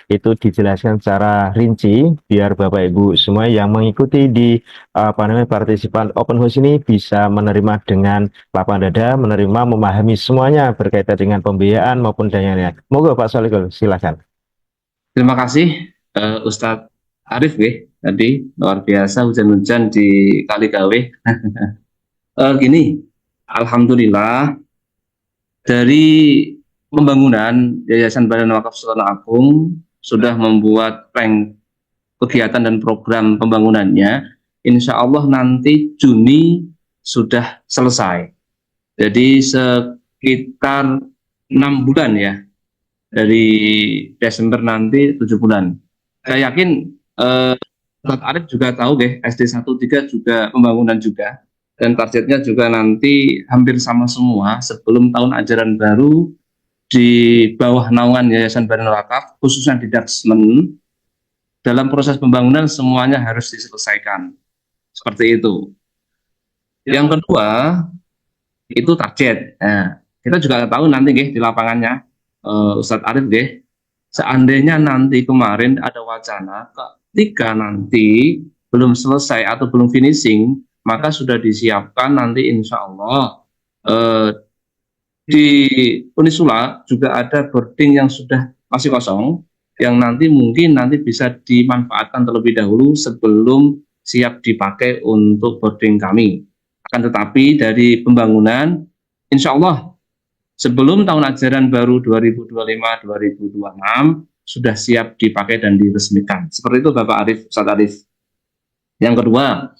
itu dijelaskan secara rinci biar Bapak Ibu semua yang mengikuti di partisipan open house ini bisa menerima dengan lapang dada, menerima, memahami semuanya berkaitan dengan pembiayaan maupun dananya. Monggo Pak Solihul, silakan. Terima kasih Ustadz Arif tadi luar biasa hujan-hujan di Kaligawe. Gini, alhamdulillah dari pembangunan Yayasan Badan Wakaf Sultan Agung sudah membuat plan kegiatan dan program pembangunannya. Insya Allah nanti Juni sudah selesai. Jadi sekitar 6 bulan ya, dari Desember nanti 7 bulan. Saya yakin Ustadz Arif juga tahu SD 13 juga pembangunan juga. Dan targetnya juga nanti hampir sama semua sebelum tahun ajaran baru di bawah naungan Yayasan Badan Wakaf, khususnya di Daksmen, dalam proses pembangunan semuanya harus diselesaikan. Seperti itu. Yang kedua, itu target. Nah, kita juga tahu nanti di lapangannya, Ustadz Arif seandainya nanti kemarin ada wacana, ketika nanti belum selesai atau belum finishing, maka sudah disiapkan nanti insya Allah di Unisula juga ada boarding yang sudah masih kosong, yang nanti mungkin bisa dimanfaatkan terlebih dahulu sebelum siap dipakai untuk boarding kami. Akan tetapi dari pembangunan, insya Allah sebelum tahun ajaran baru 2025-2026 sudah siap dipakai dan diresmikan. Seperti itu Bapak Arif, Ustadz Arif. Yang kedua,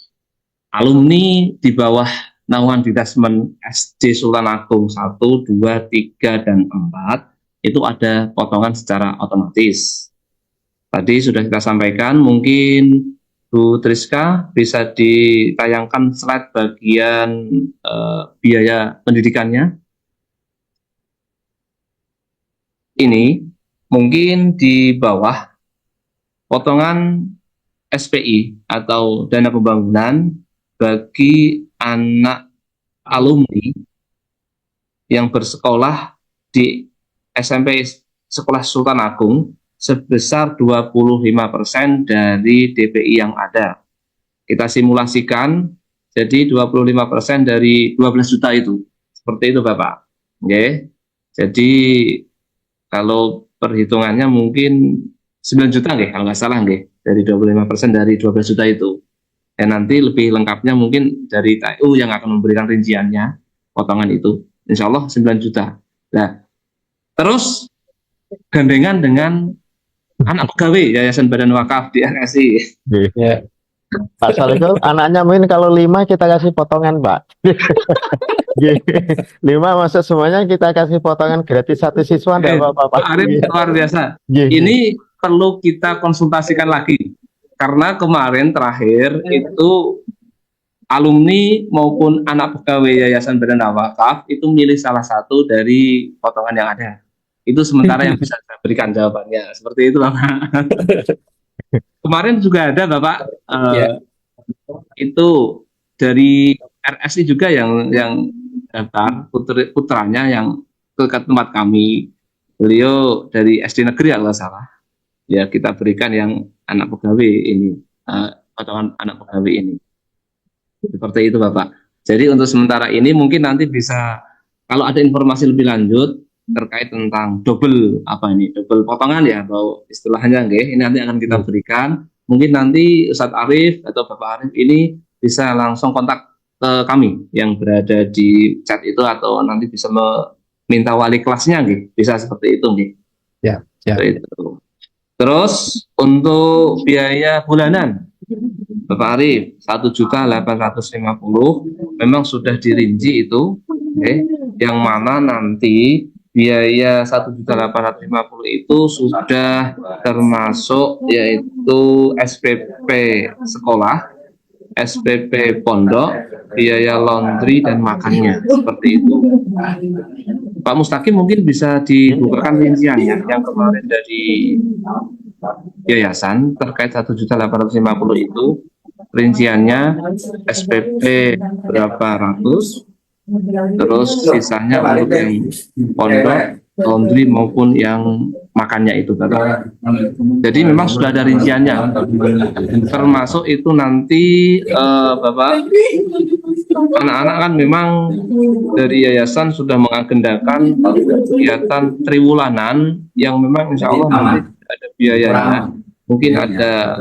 alumni di bawah naungan Didasmen SD Sultan Agung 1, 2, 3, dan 4 itu ada potongan secara otomatis. Tadi sudah kita sampaikan, mungkin Bu Triska bisa ditayangkan slide bagian biaya pendidikannya. Ini mungkin di bawah potongan SPI atau dana pembangunan bagi anak alumni yang bersekolah di SMP Sekolah Sultan Agung sebesar 25% dari DPI yang ada. Kita simulasikan, jadi 25% dari 12 juta itu. Seperti itu Bapak. Oke. Jadi kalau perhitungannya mungkin 9 juta kalau nggak salah dari 25% dari 12 juta itu. Dan nanti lebih lengkapnya mungkin dari TU yang akan memberikan rinciannya, potongan itu. Insya Allah 9 juta. Nah, terus gandengan dengan anak pegawai Yayasan Badan Wakaf di RSI. Ya. Pak Solihul, anaknya mungkin kalau 5 kita kasih potongan Pak. 5 masuk semuanya kita kasih potongan gratis 1 siswa, enggak apa-apa Pak. Pak Arif luar biasa. Ini Ini perlu kita konsultasikan lagi. Karena kemarin terakhir itu alumni maupun anak pegawai Yayasan Badan Wakaf itu milih salah satu dari potongan yang ada. Itu sementara yang bisa saya berikan jawabannya. Seperti itu, Bapak. Kemarin juga ada, Bapak, itu dari RSI juga yang daftar, putranya yang ke tempat kami. Beliau dari SD negeri kalau salah. Ya, kita berikan yang anak pegawai ini, potongan anak pegawai ini. Seperti itu, Bapak. Jadi untuk sementara ini mungkin nanti bisa, kalau ada informasi lebih lanjut terkait tentang double potongan ya, atau istilahnya ini nanti akan kita berikan. Mungkin nanti Ustadz Arif atau Bapak Arif ini bisa langsung kontak ke kami yang berada di chat itu, atau nanti bisa meminta wali kelasnya, bisa seperti itu, Ya. Seperti itu. Terus untuk biaya bulanan Bapak Arif 1.850.000 memang sudah dirinci itu, yang mana nanti biaya 1.850.000 itu sudah termasuk yaitu SPP sekolah, SPP pondok, biaya laundry dan makannya, seperti itu. Pak Mustaqim mungkin bisa dibukakan rinciannya yang kemarin dari yayasan terkait 1.850.000 itu, rinciannya SPP berapa ratus, terus sisanya untuk yang pondok, laundry maupun yang makannya itu, Bapak. Jadi memang sudah ada rinciannya, termasuk itu nanti Bapak, anak-anak kan memang dari yayasan sudah mengagendakan kegiatan triwulanan yang memang insya Allah nanti ada biayanya, mungkin ada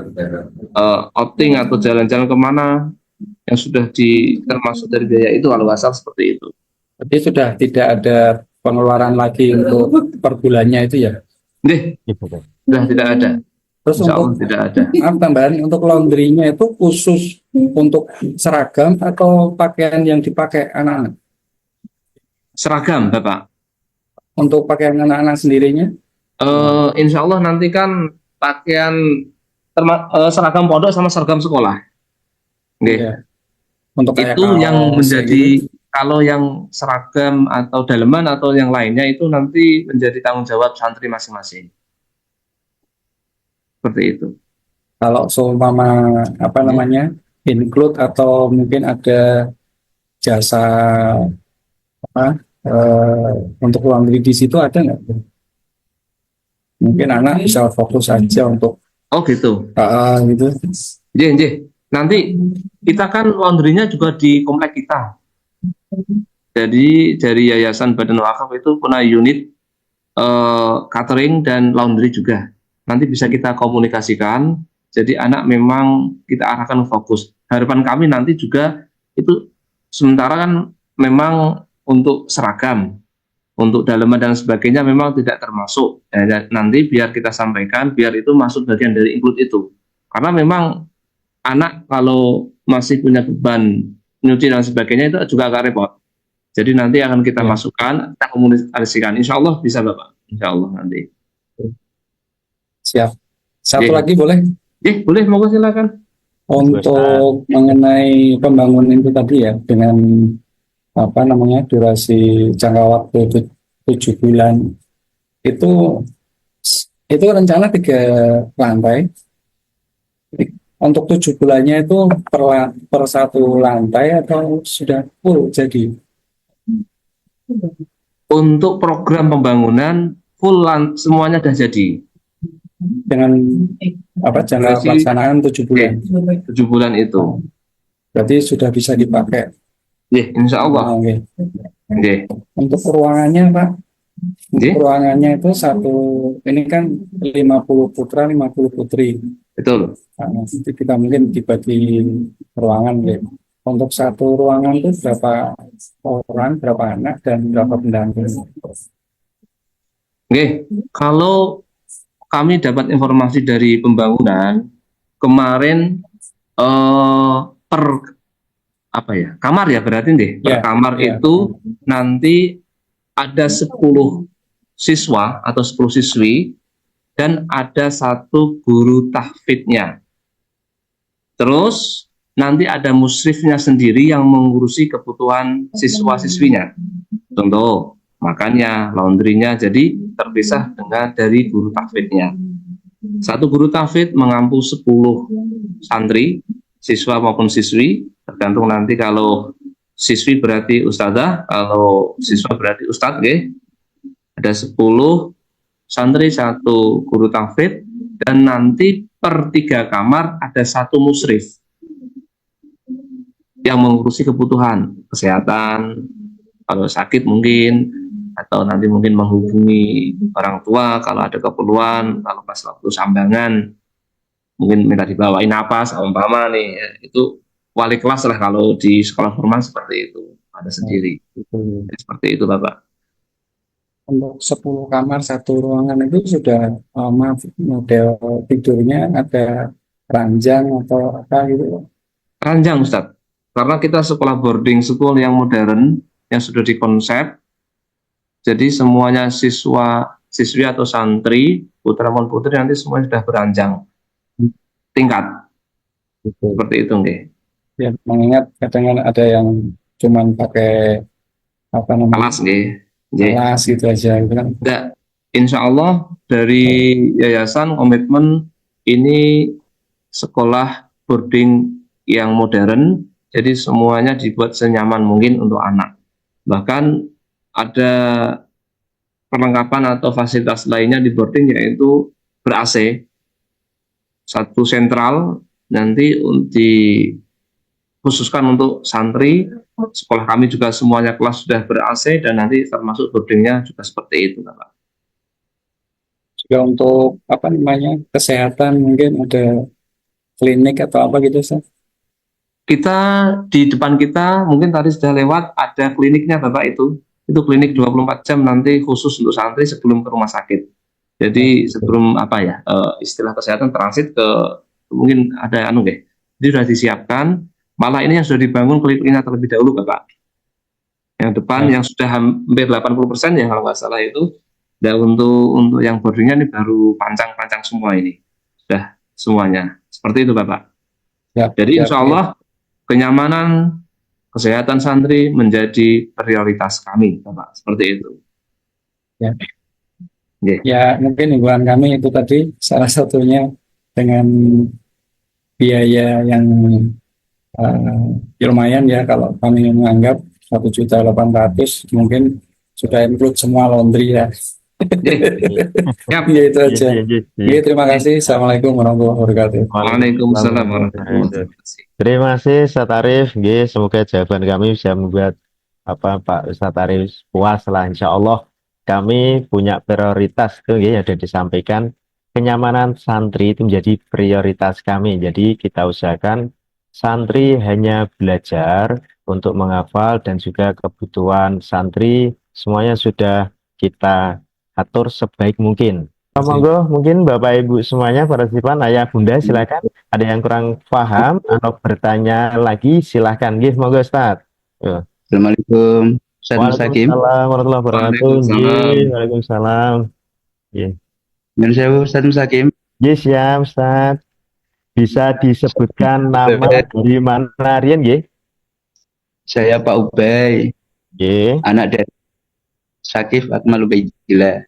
outing atau jalan-jalan kemana yang sudah termasuk dari biaya itu, kalau asal seperti itu. Jadi sudah tidak ada pengeluaran lagi untuk per bulannya itu ya? Sudah tidak ada. Terus Insya Allah untuk tidak ada. tambahan untuk laundrynya itu khusus untuk seragam atau pakaian yang dipakai anak-anak? Seragam, Bapak. Untuk pakaian anak-anak sendirinya? Insya Allah nanti kan pakaian seragam pondok sama seragam sekolah. Ya. Untuk Itu yang menjadi, kalau yang seragam atau daleman atau yang lainnya itu nanti menjadi tanggung jawab santri masing-masing. Seperti itu. Kalau seumpama include atau mungkin ada jasa untuk laundry di situ, ada nggak? Mungkin anak bisa fokus aja untuk gitu. gitu. Nanti kita kan laundrynya juga di komplek kita. Jadi dari Yayasan Badan Wakaf itu punya unit catering dan laundry juga. Nanti bisa kita komunikasikan. Jadi anak memang kita arahkan fokus. Harapan kami nanti juga itu sementara kan memang untuk seragam, untuk daleman dan sebagainya memang tidak termasuk. Nanti biar kita sampaikan, biar itu masuk bagian dari include itu. Karena memang anak kalau masih punya beban nyuci dan sebagainya itu juga agak repot. Jadi nanti akan kita masukkan, kita komunikasikan. Insya Allah bisa, Bapak. Insya Allah nanti. Siap. Satu lagi boleh? Boleh, monggo silakan. Untuk mengenai pembangunan itu tadi ya, dengan durasi jangka waktu 7 bulan, itu rencana 3 lantai. Untuk 7 bulannya itu per satu lantai atau sudah full jadi? Untuk program pembangunan full semuanya sudah jadi. Dengan jangka pelaksanaan 7 bulan. 7 bulan itu. Berarti sudah bisa dipakai. Insya Allah. Untuk ruangannya, Pak. Ruangannya itu ini kan 50 putra, 50 putri. Betul. Nanti kita mungkin dibagi ruangan. Untuk satu ruangan itu berapa orang, berapa anak, dan berapa pendamping? Kalau kami dapat informasi dari pembangunan kemarin per kamar ya berarti per kamar itu nanti ada 10 siswa atau 10 siswi dan ada satu guru tahfidnya. Terus nanti ada musyrifnya sendiri yang mengurusi kebutuhan siswa-siswinya. Contoh, makannya, laundrynya, jadi terpisah dengan dari guru tahfidnya. Satu guru tahfidz mengampu 10 santri, siswa maupun siswi, tergantung nanti kalau siswi berarti ustadzah, kalau siswa berarti ustadz, okay? Ada 10 santri, satu guru tahfidz, dan nanti per 3 kamar ada satu musyrif yang mengurusi kebutuhan kesehatan, kalau sakit mungkin, atau nanti mungkin menghubungi orang tua kalau ada keperluan, kalau pas waktu sambangan mungkin minta dibawain napas, umpama nih, ya, itu wali kelas lah kalau di sekolah formal seperti itu, ada sendiri. Jadi, seperti itu Bapak. Untuk 10 kamar satu ruangan itu sudah maaf, model tidurnya ada ranjang atau apa gitu? Ranjang Ustadz, karena kita sekolah boarding school yang modern, yang sudah dikonsep, jadi semuanya siswi atau santri, putra maupun putri nanti semuanya sudah beranjang tingkat. Seperti itu nggih. Ya, mengingat kadang ada yang cuman pakai apa namanya? Kelas nggih. Nggih. Kelas gitu aja gitu kan. Enggak. Insya Allah dari yayasan komitmen ini sekolah boarding yang modern, jadi semuanya dibuat senyaman mungkin untuk anak. Bahkan ada perlengkapan atau fasilitas lainnya di boarding yaitu ber-AC, satu sentral nanti dikhususkan untuk santri. Sekolah kami juga semuanya kelas sudah ber-AC dan nanti termasuk boardingnya juga seperti itu Bapak. Juga untuk apa namanya kesehatan mungkin ada klinik atau apa gitu Ustaz? Kita di depan kita mungkin tadi sudah lewat, ada kliniknya Bapak itu klinik 24 jam nanti khusus untuk santri sebelum ke rumah sakit. Jadi sebelum apa ya, istilah kesehatan transit ke mungkin ada jadi sudah disiapkan, malah ini yang sudah dibangun kliniknya terlebih dahulu Bapak. Yang depan yang sudah hampir 80% ya kalau nggak salah itu. Dan untuk yang boardingnya ini baru pancang-pancang semua ini. Sudah semuanya. Seperti itu Bapak. Jadi insya Allah kenyamanan kesehatan santri menjadi prioritas kami, Bapak. Seperti itu. Ya. Ya, mungkin himbauan kami itu tadi salah satunya dengan biaya yang lumayan ya, kalau kami menganggap 1.800.000 mungkin sudah include semua laundry ya. Ya, itu aja. Ya, terima kasih. Assalamualaikum warahmatullahi wabarakatuh. Waalaikumsalam warahmatullahi wabarakatuh. Terima kasih Ustaz Arif. Semoga jawaban kami bisa membuat Pak Ustaz Arif puas lah. Insya Allah kami punya prioritas tuh yang sudah disampaikan. Kenyamanan santri itu menjadi prioritas kami. Jadi kita usahakan santri hanya belajar untuk menghafal dan juga kebutuhan santri semuanya sudah kita atur sebaik mungkin. Monggo, mungkin Bapak Ibu semuanya, para siswa, ayah bunda, silakan. Ada yang kurang paham atau bertanya lagi, silakan. Monggo Ustaz. Assalamualaikum. Waalaikumsalam warahmatullahi wabarakatuh. Waalaikumsalam. Ustaz Musakim. Ya Ustaz. Bisa disebutkan nama dari mana Rian, Saya Pak Ubay. Anak dari Syakif Akmal Ubaidillah.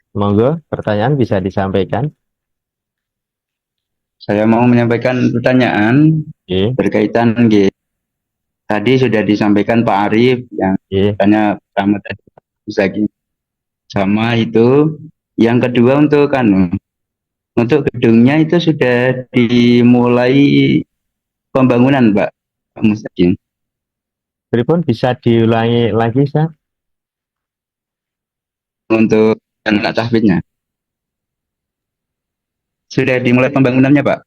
Monggo, pertanyaan bisa disampaikan. Saya mau menyampaikan pertanyaan berkaitan tadi sudah disampaikan Pak Arif yang tanya pertama tadi Musakim. Sama itu. Yang kedua untuk gedungnya itu sudah dimulai pembangunan Pak Musakim. Pripun bisa diulangi lagi, Ustaz? Untuk anak tahfidnya. Sudah dimulai pembangunannya, Pak?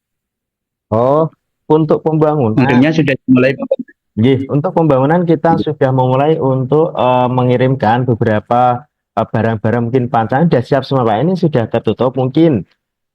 Oh, untuk pembangunan. Gedungnya sudah dimulai pembangunan. Untuk pembangunan kita sudah memulai untuk mengirimkan beberapa barang-barang mungkin pancang sudah siap semua Pak. Ini sudah tertutup mungkin.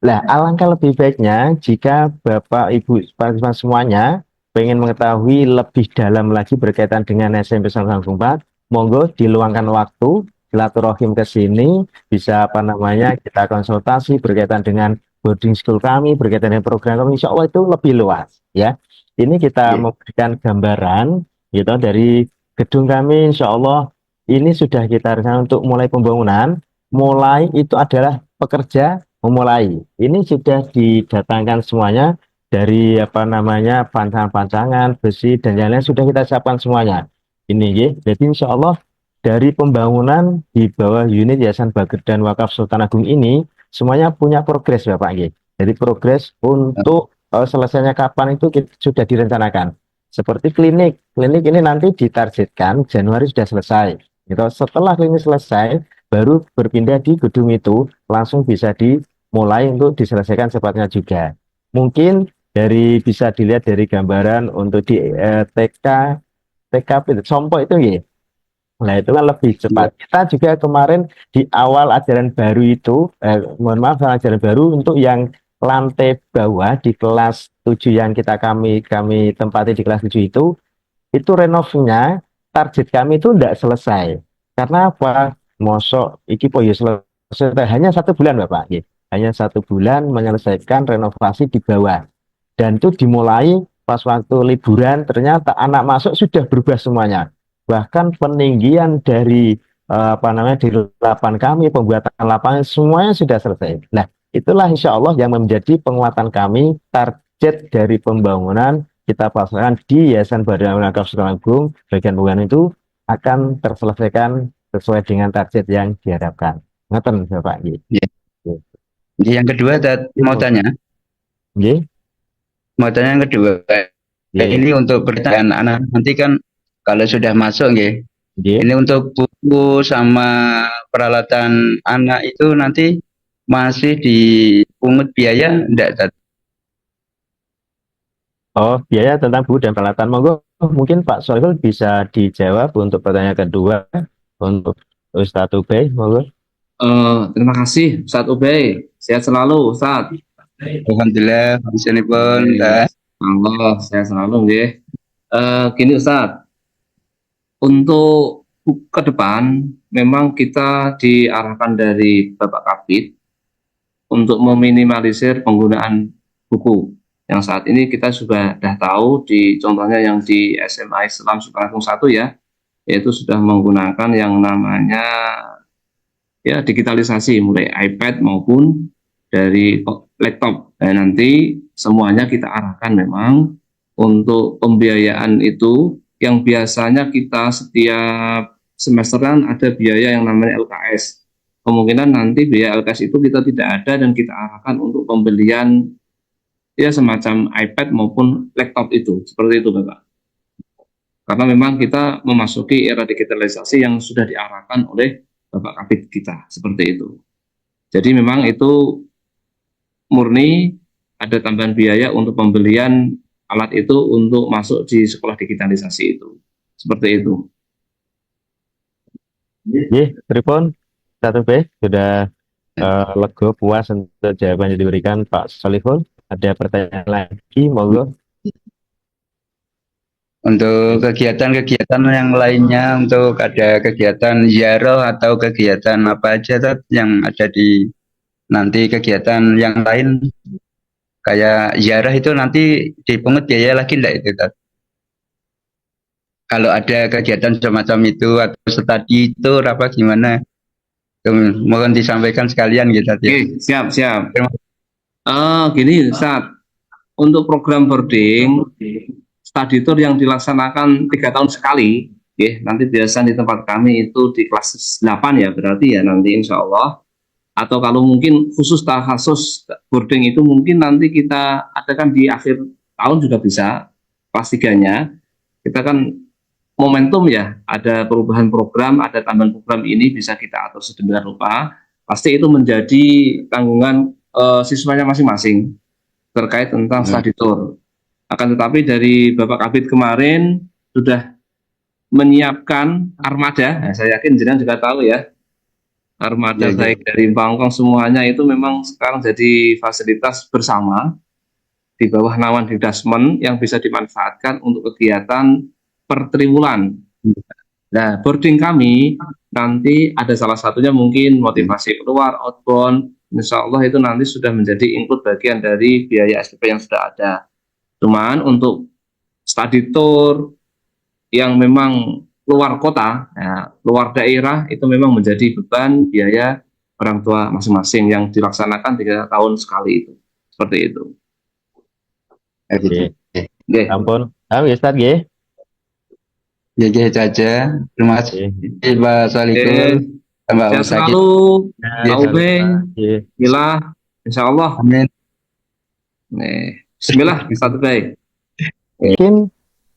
Lah, alangkah lebih baiknya jika Bapak Ibu semuanya pengen mengetahui lebih dalam lagi berkaitan dengan SMP 1 4, monggo diluangkan waktu silaturahim ke sini, bisa apa namanya kita konsultasi berkaitan dengan boarding school kami, berkaitan dengan program kami, insya Allah itu lebih luas ya. Ini kita memberikan gambaran gitu dari gedung kami, insya Allah ini sudah kita rencana untuk mulai pembangunan. Mulai itu adalah pekerja memulai. Ini sudah didatangkan semuanya dari apa namanya pancangan-pancangan, besi dan lain-lain sudah kita siapkan semuanya. Ini ya. Jadi insya Allah dari pembangunan di bawah unit Yayasan Bagherdan Wakaf Sultan Agung ini semuanya punya progres Bapak ya. Jadi progres untuk selesainya kapan itu sudah direncanakan. Seperti klinik ini nanti ditargetkan Januari sudah selesai. Gitu. Setelah klinik selesai, baru berpindah di gedung itu, langsung bisa dimulai untuk diselesaikan cepatnya juga. Mungkin bisa dilihat dari gambaran untuk di TKP, Sompo itu ya. Nah itu kan lebih cepat. Kita juga kemarin di awal ajaran baru itu, mohon maaf ajaran baru untuk yang lantai bawah di kelas 7 yang kami tempati di kelas 7 itu renovnya target kami itu tidak selesai. Karena apa? Mosok iki po ya selesai hanya 1 bulan Bapak. Hanya 1 bulan menyelesaikan renovasi di bawah. Dan itu dimulai pas waktu liburan, ternyata anak masuk sudah berubah semuanya. Bahkan peninggian dari di lapangan kami, pembuatan lapangan semuanya sudah selesai. Nah, itulah insya Allah yang menjadi penguatan kami, target dari pembangunan kita pasangkan di Yayasan Bagherdan Wakaf Sultan Agung, bagian pembangunan itu akan terselesaikan sesuai dengan target yang diharapkan. Ngaten Bapak. Yang kedua mau tanya. Mau tanya yang kedua. Ini untuk pertanyaan anak nanti kan kalau sudah masuk ini untuk buku sama peralatan anak itu nanti masih dipungut biaya enggak? Oh, biaya tentang buku dan peralatan, monggo mungkin Pak Sohibul bisa dijawab untuk pertanyaan kedua untuk Ustadz Ubay, monggo. Terima kasih Ustadz Ubay, sehat selalu Ustadz. Alhamdulillah, pun Allah sehat selalu ya. Gini Ustadz, untuk ke depan memang kita diarahkan dari Bapak Kabid untuk meminimalisir penggunaan buku. Yang saat ini kita sudah tahu di contohnya yang di SMA Islam Sultan Agung 1 ya, yaitu sudah menggunakan yang namanya ya digitalisasi mulai iPad maupun dari laptop. Nanti semuanya kita arahkan memang untuk pembiayaan itu yang biasanya kita setiap semesteran ada biaya yang namanya LKS. Kemungkinan nanti biaya LKS itu kita tidak ada dan kita arahkan untuk pembelian ya semacam iPad maupun laptop itu, seperti itu Bapak. Karena memang kita memasuki era digitalisasi yang sudah diarahkan oleh Bapak Kabid kita, seperti itu. Jadi memang itu murni ada tambahan biaya untuk pembelian alat itu untuk masuk di sekolah digitalisasi itu, seperti itu. Pripun Ustadz Ubay sudah lega puas untuk jawaban yang diberikan Pak Solihul. Ada pertanyaan lagi, monggo. Untuk kegiatan-kegiatan yang lainnya, untuk ada kegiatan ziarah atau kegiatan apa aja yang ada di nanti kegiatan yang lain kayak ziarah itu nanti dipungut biaya lagi enggak itu Tat? Kalau ada kegiatan semacam itu atau studi itu apa gimana? Mohon disampaikan sekalian gitu. Oke, siap. Gini Ustadz, untuk program boarding study tour yang dilaksanakan 3 tahun sekali, nanti biasa di tempat kami itu di kelas 8 ya berarti ya nanti insya Allah. Atau kalau mungkin khusus khusus boarding itu mungkin nanti kita adakan di akhir tahun juga bisa, kelas 3-nya. Kita kan momentum ya, ada perubahan program, ada tambahan program ini bisa kita atur sedemikian rupa. Pasti itu menjadi tanggungan siswanya masing-masing terkait tentang study tour. Akan tetapi dari Bapak Kabid kemarin sudah menyiapkan armada. Nah, saya yakin jenengan juga tahu ya, armada baik dari Bangkong semuanya itu memang sekarang jadi fasilitas bersama di bawah naungan Didasmen yang bisa dimanfaatkan untuk kegiatan per triwulan. Nah, boarding kami nanti ada salah satunya mungkin motivasi keluar, outbound, insya Allah itu nanti sudah menjadi include bagian dari biaya SPP yang sudah ada. Cuman untuk study tour yang memang luar kota, ya, luar daerah, itu memang menjadi beban biaya orang tua masing-masing yang dilaksanakan 3 tahun sekali itu. Seperti itu. Gitu. Oke. Ampun. Ustaz nggih. Ya gitu aja. Terima kasih Pak Solikul, Mbak Sehat Mustaqim. selalu, Ya, Pak Ubeng, Nggih. Bismillah, insya Allah. Amin. Bismillah, Ustaz baik. Mungkin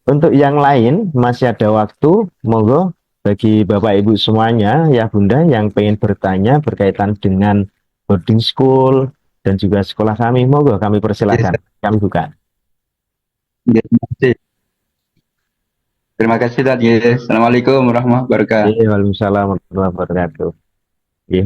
untuk yang lain masih ada waktu, monggo bagi Bapak Ibu semuanya ya Bunda yang pengen bertanya berkaitan dengan boarding school dan juga sekolah kami, monggo kami persilakan, kami buka. Ya, terima kasih. Terima kasih tadi. Assalamualaikum warahmatullahi wabarakatuh. Waalaikumsalam warahmatullahi wabarakatuh.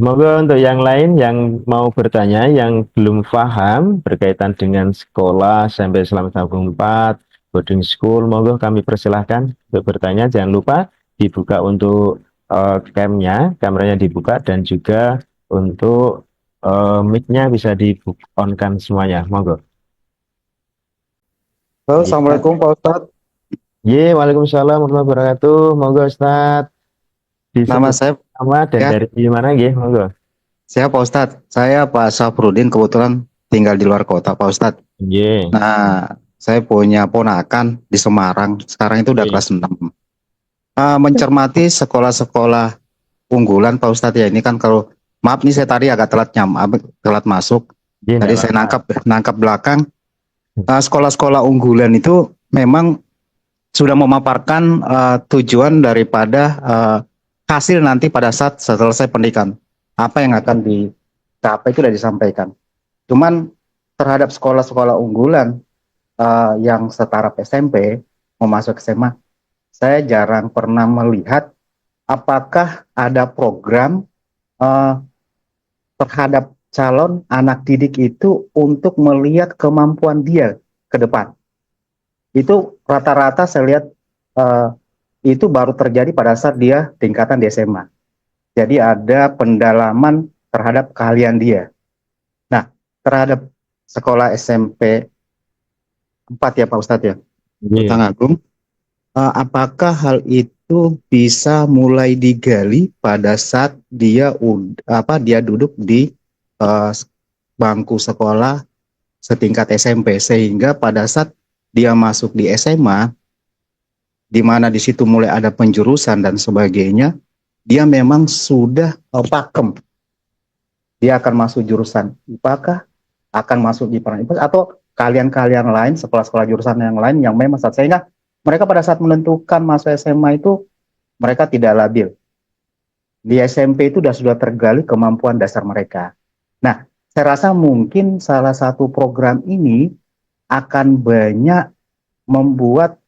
Monggo untuk yang lain yang mau bertanya, yang belum paham berkaitan dengan sekolah sampai Islam Tabung 4, boarding school, monggo kami persilahkan untuk bertanya. Jangan lupa dibuka untuk kameranya dibuka dan juga untuk mic-nya bisa di-on-kan semuanya, monggo. Halo, Assalamualaikum Pak Ustadz. Waalaikumsalam warahmatullahi wabarakatuh. Monggo Ustadz. Nama saya Nama dan ya. dari mana nggih, monggo. Saya Pak Ustadz. Saya Pak Safrudin, kebetulan tinggal di luar kota Pak Ustadz. Nggih. Nah, saya punya ponakan di Semarang. Sekarang itu udah kelas 6. Mencermati sekolah-sekolah unggulan Pak Ustadz ya. Ini kan kalau maaf nih saya tadi agak telat masuk. Tadi saya nangkap belakang. Sekolah-sekolah unggulan itu memang sudah memaparkan tujuan daripada hasil nanti pada saat selesai pendidikan. Apa yang akan dicapai itu sudah disampaikan. Cuman terhadap sekolah-sekolah unggulan yang setara SMP mau masuk SMA, saya jarang pernah melihat apakah ada program terhadap calon anak didik itu untuk melihat kemampuan dia ke depan. Itu rata-rata saya lihat itu baru terjadi pada saat dia tingkatan di SMA. Jadi ada pendalaman terhadap keahlian dia. Nah, terhadap sekolah SMP 4 ya Pak Ustadz ya, Kang Agung, apakah hal itu bisa mulai digali pada saat dia duduk di bangku sekolah setingkat SMP, sehingga pada saat dia masuk di SMA, di mana di situ mulai ada penjurusan dan sebagainya, dia memang sudah pakem. Dia akan masuk jurusan IPA, akan masuk di IPA, atau kalian-kalian lain, sekolah-sekolah jurusan yang lain yang memang sehingga mereka pada saat menentukan masuk SMA itu mereka tidak labil. Di SMP itu sudah tergali kemampuan dasar mereka. Nah, saya rasa mungkin salah satu program ini akan banyak membuat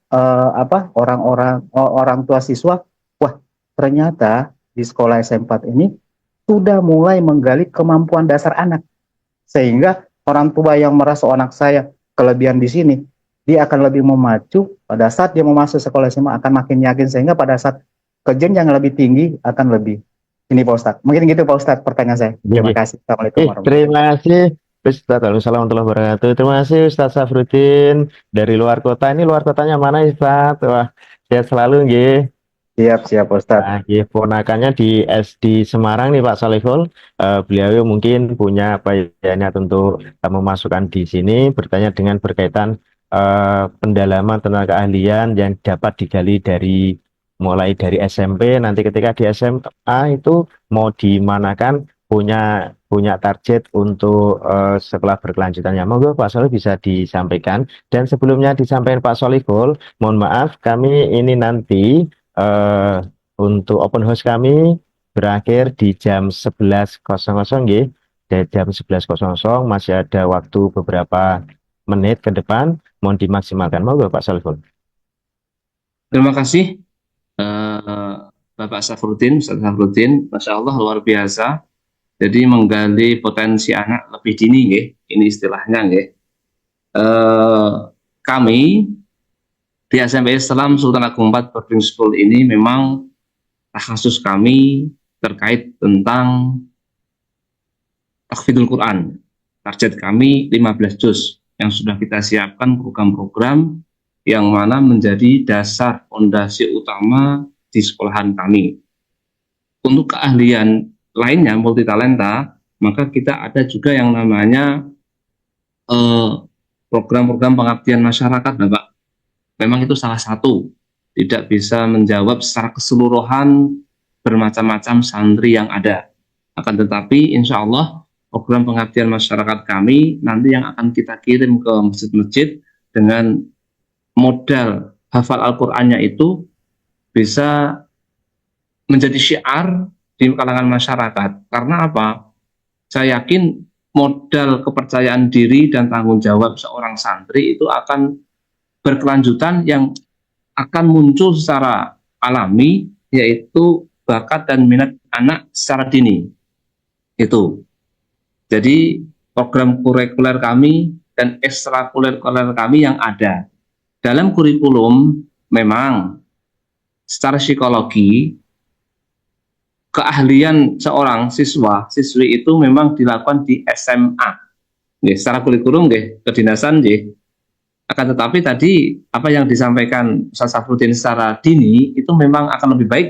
orang tua siswa, wah ternyata di sekolah SMP ini sudah mulai menggali kemampuan dasar anak, sehingga orang tua yang merasa anak saya kelebihan di sini, dia akan lebih memacu pada saat dia mau masuk sekolah SMA, akan makin yakin, sehingga pada saat ke jenjang yang lebih tinggi akan lebih. Ini Pak Ustadz, mungkin gitu Pak Ustadz pertanyaan saya. Terima kasih. Assalamualaikum warahmatullahi wabarakatuh. Terima kasih Ustaz. Waalaikumsalam warahmatullahi wabarakatuh. Terima kasih Ustaz Safrudin dari luar kota. Ini luar kotanya mana Ustaz? Wah, sehat selalu nggih. Siap Ustaz. Nah, ponakannya di SD Semarang nih Pak Salihul. Beliau mungkin punya niat untuk memasukkan di sini, bertanya dengan berkaitan pendalaman tentang keahlian yang dapat digali dari mulai dari SMP, nanti ketika di SMA itu mau dimanakan, punya target untuk sekolah berkelanjutannya. Monggo Pak Solih bisa disampaikan. Dan sebelumnya disampaikan Pak Solihul, mohon maaf kami ini nanti untuk open house kami berakhir di jam 11.00 nggih. Dari jam 11.00 masih ada waktu beberapa menit ke depan, mohon dimaksimalkan. Monggo Pak Solihul. Terima kasih Bapak Safrudin, Ustaz Safrudin, Masya Allah luar biasa. Jadi menggali potensi anak lebih dini, nggih. Ini istilahnya, nggih. Kami di SMP Islam Sultan Agung IV Boarding School ini memang kasus kami terkait tentang tahfidzul Quran. Target kami 15 juz yang sudah kita siapkan program-program yang mana menjadi dasar fondasi utama di sekolahan kami. Untuk keahlian lainnya multitalenta, maka kita ada juga yang namanya program-program pengabdian masyarakat, Bapak. Memang itu salah satu, tidak bisa menjawab secara keseluruhan bermacam-macam santri yang ada. Akan tetapi insya Allah program pengabdian masyarakat kami nanti yang akan kita kirim ke masjid-masjid dengan modal hafal Al-Qur'annya itu bisa menjadi syiar di kalangan masyarakat. Karena apa? Saya yakin modal kepercayaan diri dan tanggung jawab seorang santri itu akan berkelanjutan yang akan muncul secara alami, yaitu bakat dan minat anak secara dini. Itu. Jadi program kurikuler kami dan ekstrakurikuler kami yang ada. Dalam kurikulum memang secara psikologi keahlian seorang siswi itu memang dilakukan di SMA. Secara kurikulum kedinasan akan tetapi tadi apa yang disampaikan Ustaz Safruddin secara dini itu memang akan lebih baik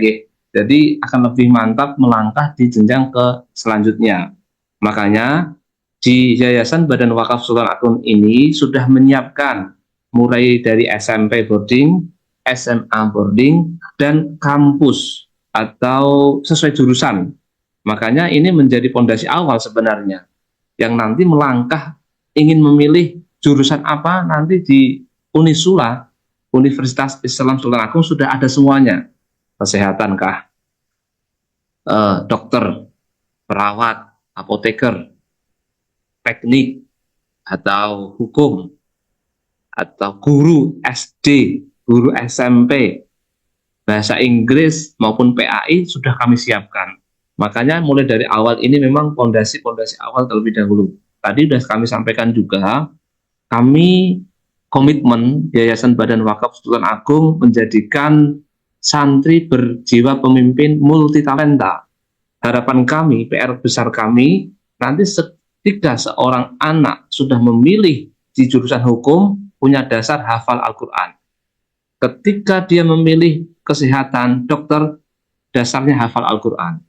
jadi akan lebih mantap melangkah di jenjang ke selanjutnya. Makanya di Yayasan Badan Wakaf Sultan Agung ini sudah menyiapkan mulai dari SMP boarding, SMA boarding, dan kampus atau sesuai jurusan. Makanya ini menjadi fondasi awal sebenarnya yang nanti melangkah ingin memilih jurusan apa nanti di Unisula, Universitas Islam Sultan Agung sudah ada semuanya. Kesehatan kah, dokter, perawat, apoteker, teknik, atau hukum, atau guru SD, guru SMP, bahasa Inggris maupun PAI sudah kami siapkan. Makanya mulai dari awal ini memang fondasi-fondasi awal terlebih dahulu. Tadi sudah kami sampaikan juga, kami komitmen Yayasan Badan Wakaf Sultan Agung menjadikan santri berjiwa pemimpin multitalenta. Harapan kami, PR besar kami, nanti ketika seorang anak sudah memilih di jurusan hukum, punya dasar hafal Al-Quran. Ketika dia memilih kesehatan, dokter, dasarnya hafal Al-Quran.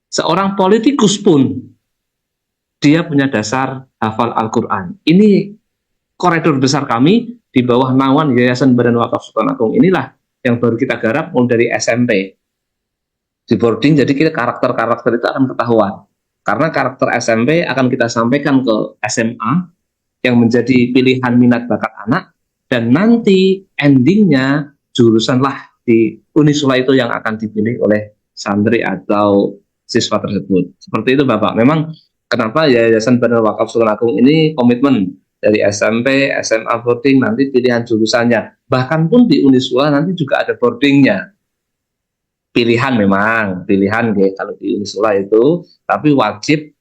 Seorang politikus pun, dia punya dasar hafal Al-Quran. Ini koridor besar kami di bawah naungan Yayasan Badan Wakaf Sultan Agung inilah yang baru kita garap mulai dari SMP. Di boarding, jadi kita karakter-karakter itu akan ketahuan. Karena karakter SMP akan kita sampaikan ke SMA yang menjadi pilihan minat bakat anak, dan nanti endingnya jurusanlah di Unisula itu yang akan dipilih oleh santri atau siswa tersebut. Seperti itu Bapak. Memang kenapa Yayasan Badan Wakaf Sultan Agung ini komitmen dari SMP, SMA boarding, nanti pilihan jurusannya. Bahkan pun di Unisula nanti juga ada boardingnya. Pilihan memang, pilihan kalau di Unisula itu, tapi wajib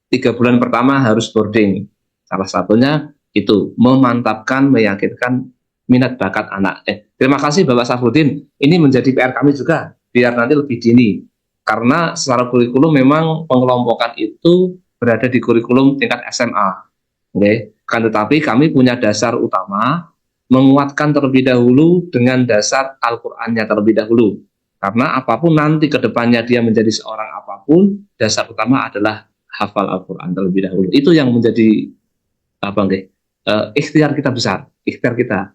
3 bulan pertama harus boarding. Salah satunya itu, memantapkan, meyakinkan minat bakat anak. Terima kasih Bapak Safruddin, ini menjadi PR kami juga, biar nanti lebih dini. Karena secara kurikulum memang pengelompokan itu berada di kurikulum tingkat SMA. Kan tetapi kami punya dasar utama menguatkan terlebih dahulu dengan dasar Al-Qur'annya terlebih dahulu. Karena apapun nanti ke depannya dia menjadi seorang apapun, dasar utama adalah hafal Al-Qur'an terlebih dahulu. Itu yang menjadi ikhtiar kita besar, ikhtiar kita.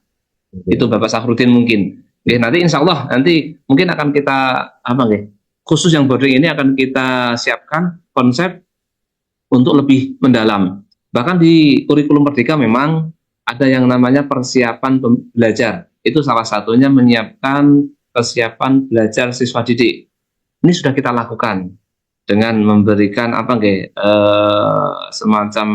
Itu Bapak Safruddin mungkin. Nanti insya Allah nanti mungkin akan kita khusus yang boarding ini akan kita siapkan konsep untuk lebih mendalam. Bahkan di kurikulum Merdeka memang ada yang namanya persiapan belajar. Itu salah satunya menyiapkan persiapan belajar siswa didik. Ini sudah kita lakukan dengan memberikan semacam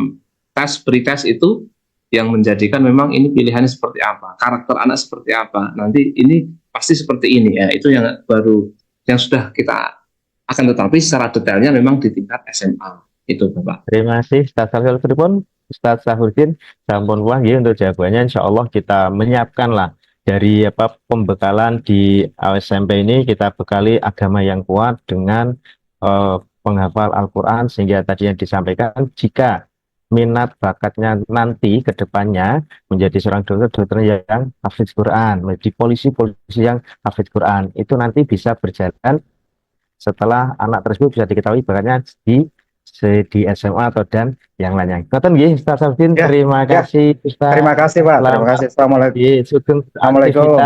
tes, pretest itu yang menjadikan memang ini pilihannya seperti apa, karakter anak seperti apa. Nanti ini pasti seperti ini ya. Itu yang baru yang sudah kita akan, tetapi secara detailnya memang di tingkat SMA. Itu Bapak. Terima kasih Ustaz Safruddin. Ustaz Safruddin, sampun pulang untuk jawabannya. Insya Allah kita menyiapkan lah dari pembekalan di SMP ini kita bekali agama yang kuat dengan penghafal Al-Quran, sehingga tadi yang disampaikan jika minat bakatnya nanti ke depannya menjadi seorang dokter yang hafidz Quran, menjadi polisi yang hafidz Quran, itu nanti bisa berjalan setelah anak tersebut bisa diketahui bakatnya di SMA atau dan yang lainnya. Ngoten nggih Ustaz Samsudin, terima kasih Ustaz. Terima kasih Pak, terima kasih. Assalamualaikum.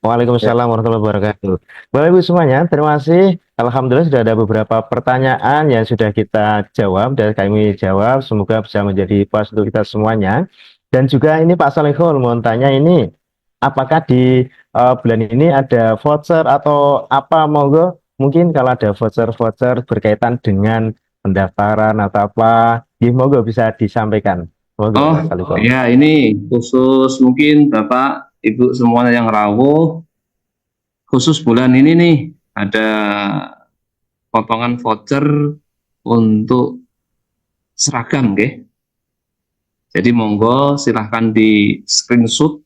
Waalaikumsalam warahmatullahi wabarakatuh. Bapak Ibu semuanya, terima kasih. Alhamdulillah sudah ada beberapa pertanyaan yang sudah kita jawab dan kami jawab. Semoga bisa menjadi puas untuk kita semuanya. Dan juga ini Pak Solehul mau tanya ini, apakah di bulan ini ada voucher atau apa? Monggo, mungkin kalau ada voucher berkaitan dengan pendaftaran atau apa, monggo bisa disampaikan. Monggo, ya, ini khusus mungkin Bapak Ibu semuanya yang rawuh, khusus bulan ini nih ada potongan voucher untuk seragam, nggih. Jadi monggo silahkan di screenshot,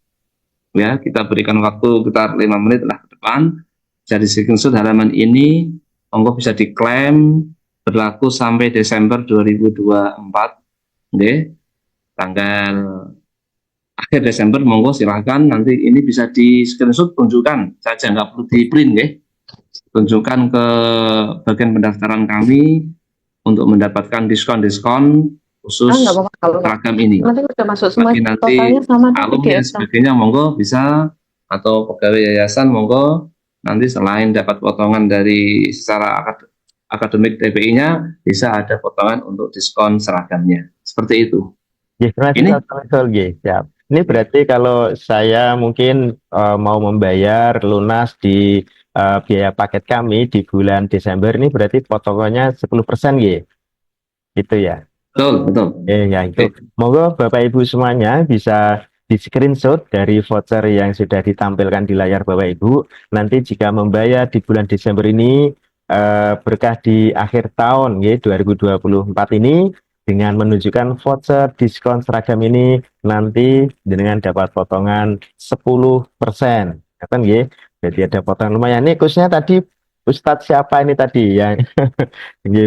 ya, kita berikan waktu sekitar 5 menit lah ke depan, bisa di screenshot halaman ini, monggo bisa diklaim, berlaku sampai Desember 2024, nggih. Tanggal akhir Desember, monggo silahkan nanti ini bisa di screenshot, tunjukkan saja, nggak perlu di print, nggih. Tunjukkan ke bagian pendaftaran kami untuk mendapatkan diskon khusus seragam ini. Nanti udah masuk semua, nanti alumni dan sebagainya monggo bisa, atau pegawai yayasan monggo nanti selain dapat potongan dari secara akademik TPI-nya, bisa ada potongan untuk diskon seragamnya. Seperti itu. Ini berarti kalau saya mungkin mau membayar lunas di biaya paket kami di bulan Desember ini, berarti potongannya 10% gitu ya? Betul. Ya itu. Monggo Bapak Ibu semuanya bisa di screenshot dari voucher yang sudah ditampilkan di layar Bapak Ibu. Nanti jika membayar di bulan Desember ini, berkah di akhir tahun 2024 ini, dengan menunjukkan voucher diskon seragam ini, nanti dengan dapat potongan 10%. Kan jadi ada potongan lumayan. Ini khususnya tadi Ustadz siapa ini tadi yang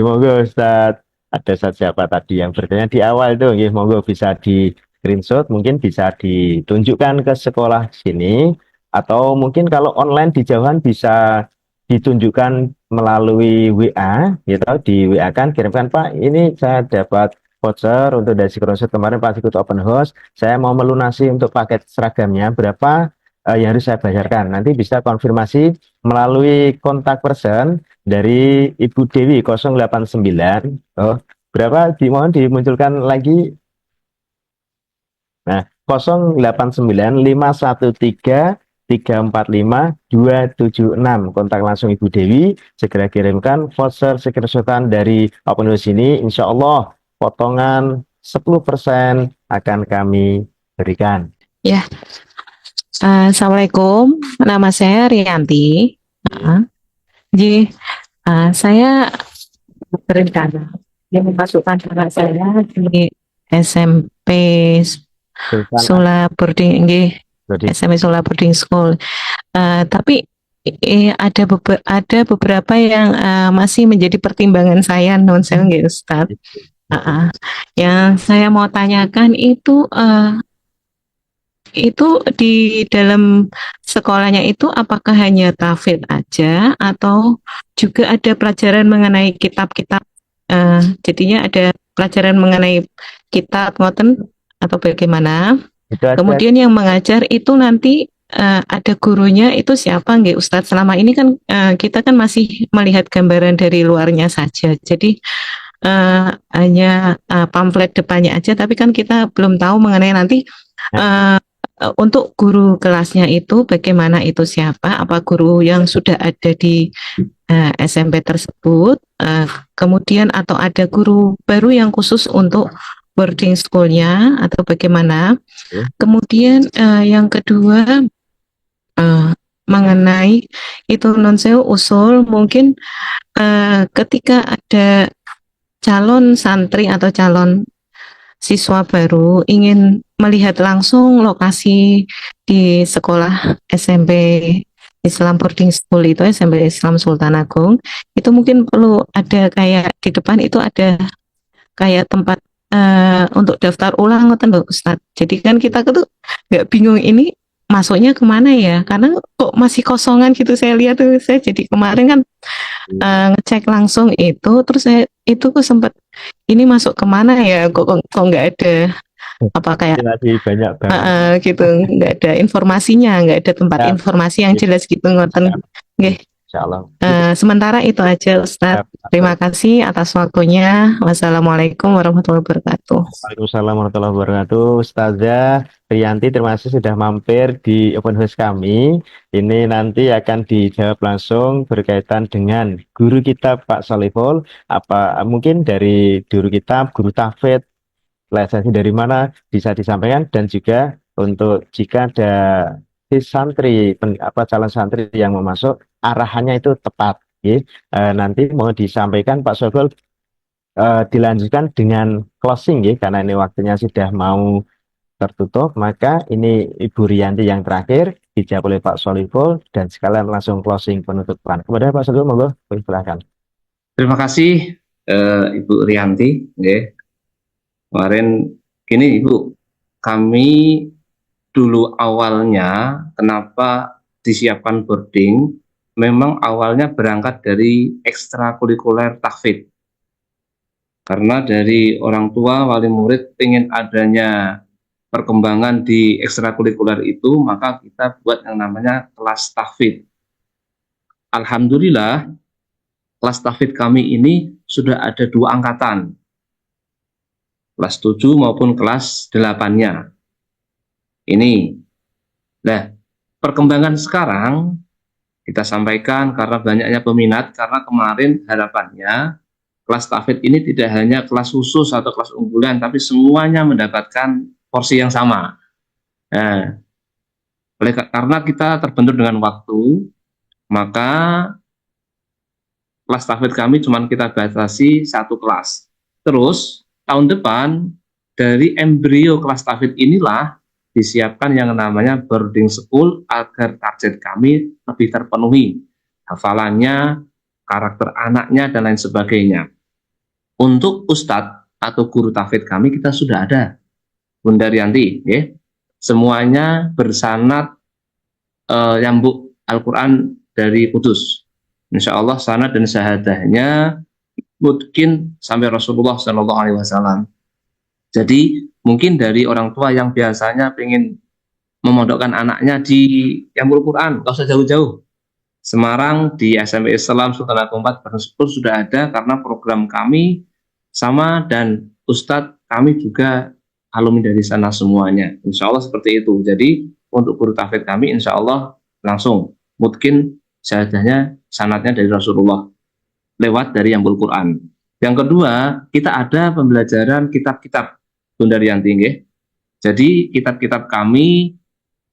monggo Ustadz, ada Ustadz siapa tadi yang bertanya di awal itu, monggo bisa di screenshot, mungkin bisa ditunjukkan ke sekolah sini, atau mungkin kalau online di jauhan bisa ditunjukkan melalui WA gitu, di WA kan kirimkan, Pak, ini saya dapat voucher untuk dari screenshot kemarin Pak ikut open house, saya mau melunasi untuk paket seragamnya berapa yang harus saya bayarkan. Nanti bisa konfirmasi melalui kontak person dari Ibu Dewi 089. Berapa? Dimohon dimunculkan lagi. Nah, 0813513345276. Kontak langsung Ibu Dewi, segera kirimkan voucher screenshotan dari open house ini. Insya Allah potongan 10% akan kami berikan. Ya. Assalamualaikum, nama saya Rianti. Jadi saya berencana memasukkan anak saya di SMP Sula Boarding, SMP Sula Boarding School. Tapi ada beberapa yang masih menjadi pertimbangan saya, non saya nggih Ustaz. Yang saya mau tanyakan itu di dalam sekolahnya itu apakah hanya tahfidz aja atau juga ada pelajaran mengenai kitab-kitab, jadinya ada pelajaran mengenai kitab ngoten atau bagaimana? Kemudian yang mengajar itu nanti ada gurunya itu siapa nggih Ustadz? Selama ini kan kita kan masih melihat gambaran dari luarnya saja, jadi hanya pamflet depannya aja, tapi kan kita belum tahu mengenai nanti untuk guru kelasnya itu bagaimana, itu siapa, apa guru yang sudah ada di SMP tersebut, kemudian atau ada guru baru yang khusus untuk boarding schoolnya atau bagaimana. Kemudian yang kedua mengenai itu non-sewu usul, mungkin ketika ada calon santri atau calon siswa baru ingin melihat langsung lokasi di sekolah SMP Islam Boarding School itu, SMP Islam Sultan Agung, itu mungkin perlu ada kayak di depan itu ada kayak tempat untuk daftar ulang ngoten lho Ustadz. Jadi kan kita tuh nggak bingung ini masuknya kemana ya, karena kok masih kosongan gitu saya lihat tuh. Saya jadi kemarin kan ngecek langsung itu, terus saya itu kok sempat ini masuk kemana ya, kok nggak ada apa kayak Masih banyak banget. gitu, nggak ada informasinya, nggak ada tempat Ya, informasi yang jelas gitu ngoten. Nggih. Insyaallah. Sementara itu aja Ustadz. Terima kasih atas waktunya. Wassalamualaikum warahmatullahi wabarakatuh. Waalaikumsalam warahmatullahi wabarakatuh. Ustazah Riyanti, terima kasih sudah mampir di open house kami. Ini nanti akan dijawab langsung berkaitan dengan guru kita Pak Solihul. Apa mungkin dari guru kita, guru tahfidz, lisensi dari mana bisa disampaikan, dan juga untuk jika ada santri calon santri yang mau masuk, arahannya itu tepat. Nanti mau disampaikan Pak Solihul, dilanjutkan dengan closing ya, karena ini waktunya sudah mau tertutup, maka ini Ibu Riyanti yang terakhir dijawab oleh Pak Solihul, dan sekalian langsung closing penutupan. Kemudian Pak Solihul, monggo silakan. Terima kasih Ibu Riyanti. Kemarin gini Ibu, kami dulu awalnya kenapa disiapkan boarding, memang awalnya berangkat dari ekstrakurikuler tahfidz. Karena dari orang tua, wali murid ingin adanya perkembangan di ekstrakurikuler itu, maka kita buat yang namanya kelas tahfidz. Alhamdulillah, kelas tahfidz kami ini sudah ada 2 angkatan, kelas 7 maupun kelas 8-nya. Ini. Nah, perkembangan sekarang kita sampaikan karena banyaknya peminat, karena kemarin harapannya kelas tahfidz ini tidak hanya kelas khusus atau kelas unggulan, tapi semuanya mendapatkan porsi yang sama. Nah, karena kita terbentur dengan waktu, maka kelas tahfidz kami cuma kita batasi 1 kelas. Terus tahun depan dari embrio kelas tahfidz inilah disiapkan yang namanya boarding school agar target kami lebih terpenuhi, hafalannya, karakter anaknya, dan lain sebagainya. Untuk ustadz atau guru tahfidz kami kita sudah ada, Bunda Riyanti, ya. Semuanya bersanad yambuk Al-Quran dari Kudus. Insya Allah sanad dan syahadahnya mungkin sampai Rasulullah SAW. Jadi mungkin dari orang tua yang biasanya pengen memondokkan anaknya di Yambul Quran, nggak usah jauh-jauh. Semarang di SMP Islam Sultan Agung 4 sudah ada, karena program kami sama dan Ustadz kami juga alumni dari sana semuanya. Insya Allah seperti itu. Jadi untuk guru tahfidz kami insya Allah langsung mungkin syahadahnya sanadnya dari Rasulullah lewat dari Yambul Quran. Yang kedua, kita ada pembelajaran kitab-kitab Bunda Riyanti. Jadi kitab-kitab kami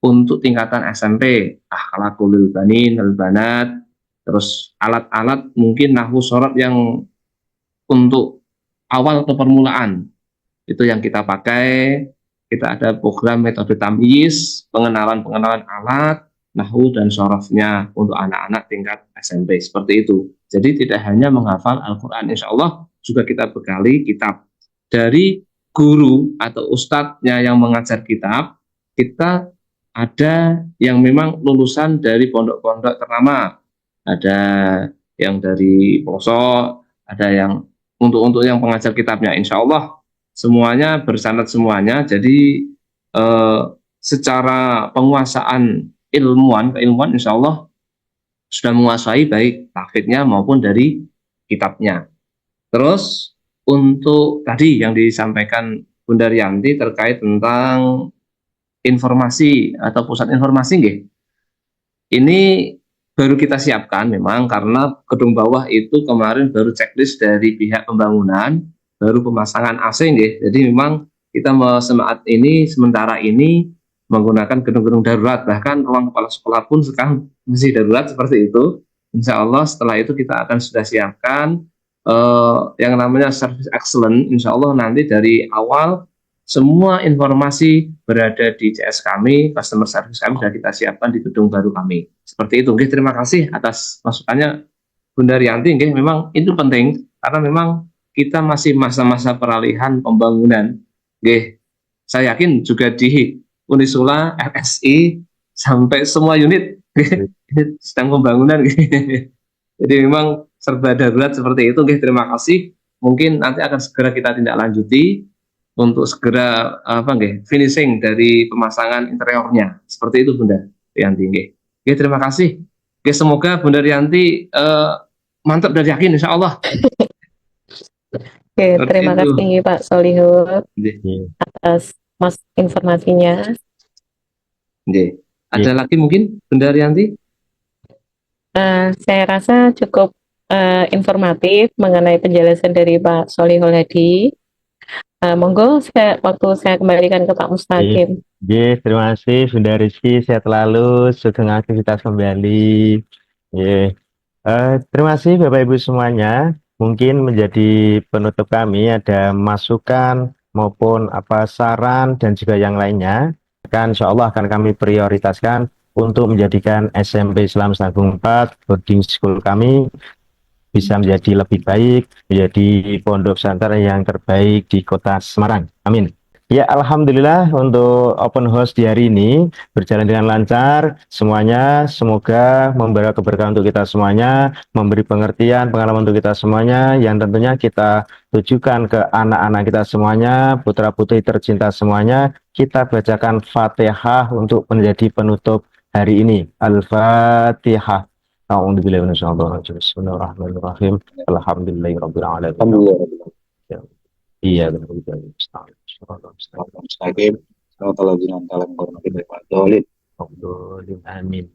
untuk tingkatan SMP, Akhlaqul Banin, Al-Banat, terus alat-alat mungkin nahwu sorot yang untuk awal atau permulaan, itu yang kita pakai. Kita ada program metode tamyiz, pengenalan alat, nahwu dan sorofnya untuk anak-anak tingkat SMP, seperti itu. Jadi tidak hanya menghafal Al-Quran, insya Allah juga kita bekali kitab. Dari guru atau ustadznya yang mengajar kitab, kita ada yang memang lulusan dari pondok-pondok ternama, ada yang dari Poso, ada yang untuk yang pengajar kitabnya, insya Allah semuanya bersanad semuanya. Jadi secara penguasaan keilmuan insya Allah sudah menguasai baik tahfidnya maupun dari kitabnya. Terus untuk tadi yang disampaikan Bunda Riyanti terkait tentang informasi atau pusat informasi, ini baru kita siapkan memang, karena gedung bawah itu kemarin baru checklist dari pihak pembangunan, baru pemasangan AC, jadi memang kita semangat ini sementara ini menggunakan gedung-gedung darurat, bahkan ruang kepala sekolah pun sekarang masih darurat seperti itu. Insya Allah setelah itu kita akan sudah siapkan yang namanya service excellent. Insya Allah nanti dari awal semua informasi berada di CS kami, customer service kami sudah kita siapkan di gedung baru kami. Seperti itu. Nggih, terima kasih atas masukannya Bunda Rianti. Nggih, memang itu penting karena memang kita masih masa-masa peralihan pembangunan. Nggih, saya yakin juga di Unisula, RSI, sampai semua unit sedang pembangunan. Jadi memang serba darurat seperti itu. Nggih, terima kasih. Mungkin nanti akan segera kita tindak lanjuti untuk segera finishing dari pemasangan interiornya. Seperti itu Bunda Rianti. Nggih. Nggih, terima kasih. Nggih, semoga Bunda Rianti mantap dan yakin insya Allah. Oke, terima kasih Pak Solihun atas informasinya. Nggih. Ada lagi mungkin Bunda Rianti? Saya rasa cukup informatif mengenai penjelasan dari Pak Solihul Hadi. Monggo waktu saya kembalikan ke Pak Mustaqim. Terima kasih Bunda Rizky, sehat selalu, sugeng aktivitas kembali. Terima kasih Bapak Ibu semuanya. Mungkin menjadi penutup kami ada masukan maupun saran dan juga yang lainnya. Kan insya Allah akan kami prioritaskan untuk menjadikan SMP Islam Agung 4 boarding school kami bisa menjadi lebih baik, menjadi pondok pesantren yang terbaik di Kota Semarang. Amin. Ya, alhamdulillah untuk open house di hari ini berjalan dengan lancar. Semuanya semoga membawa keberkahan untuk kita semuanya, memberi pengertian, pengalaman untuk kita semuanya, yang tentunya kita tujukan ke anak-anak kita semuanya, putra-putri tercinta semuanya. Kita bacakan Fatihah untuk menjadi penutup hari ini. Al-Fatihah. A'udzubillahi minasyaitonir rajim. Bismillahirrahmanirrahim. Alhamdulillahirabbil alamin. Iya, benar. Amin.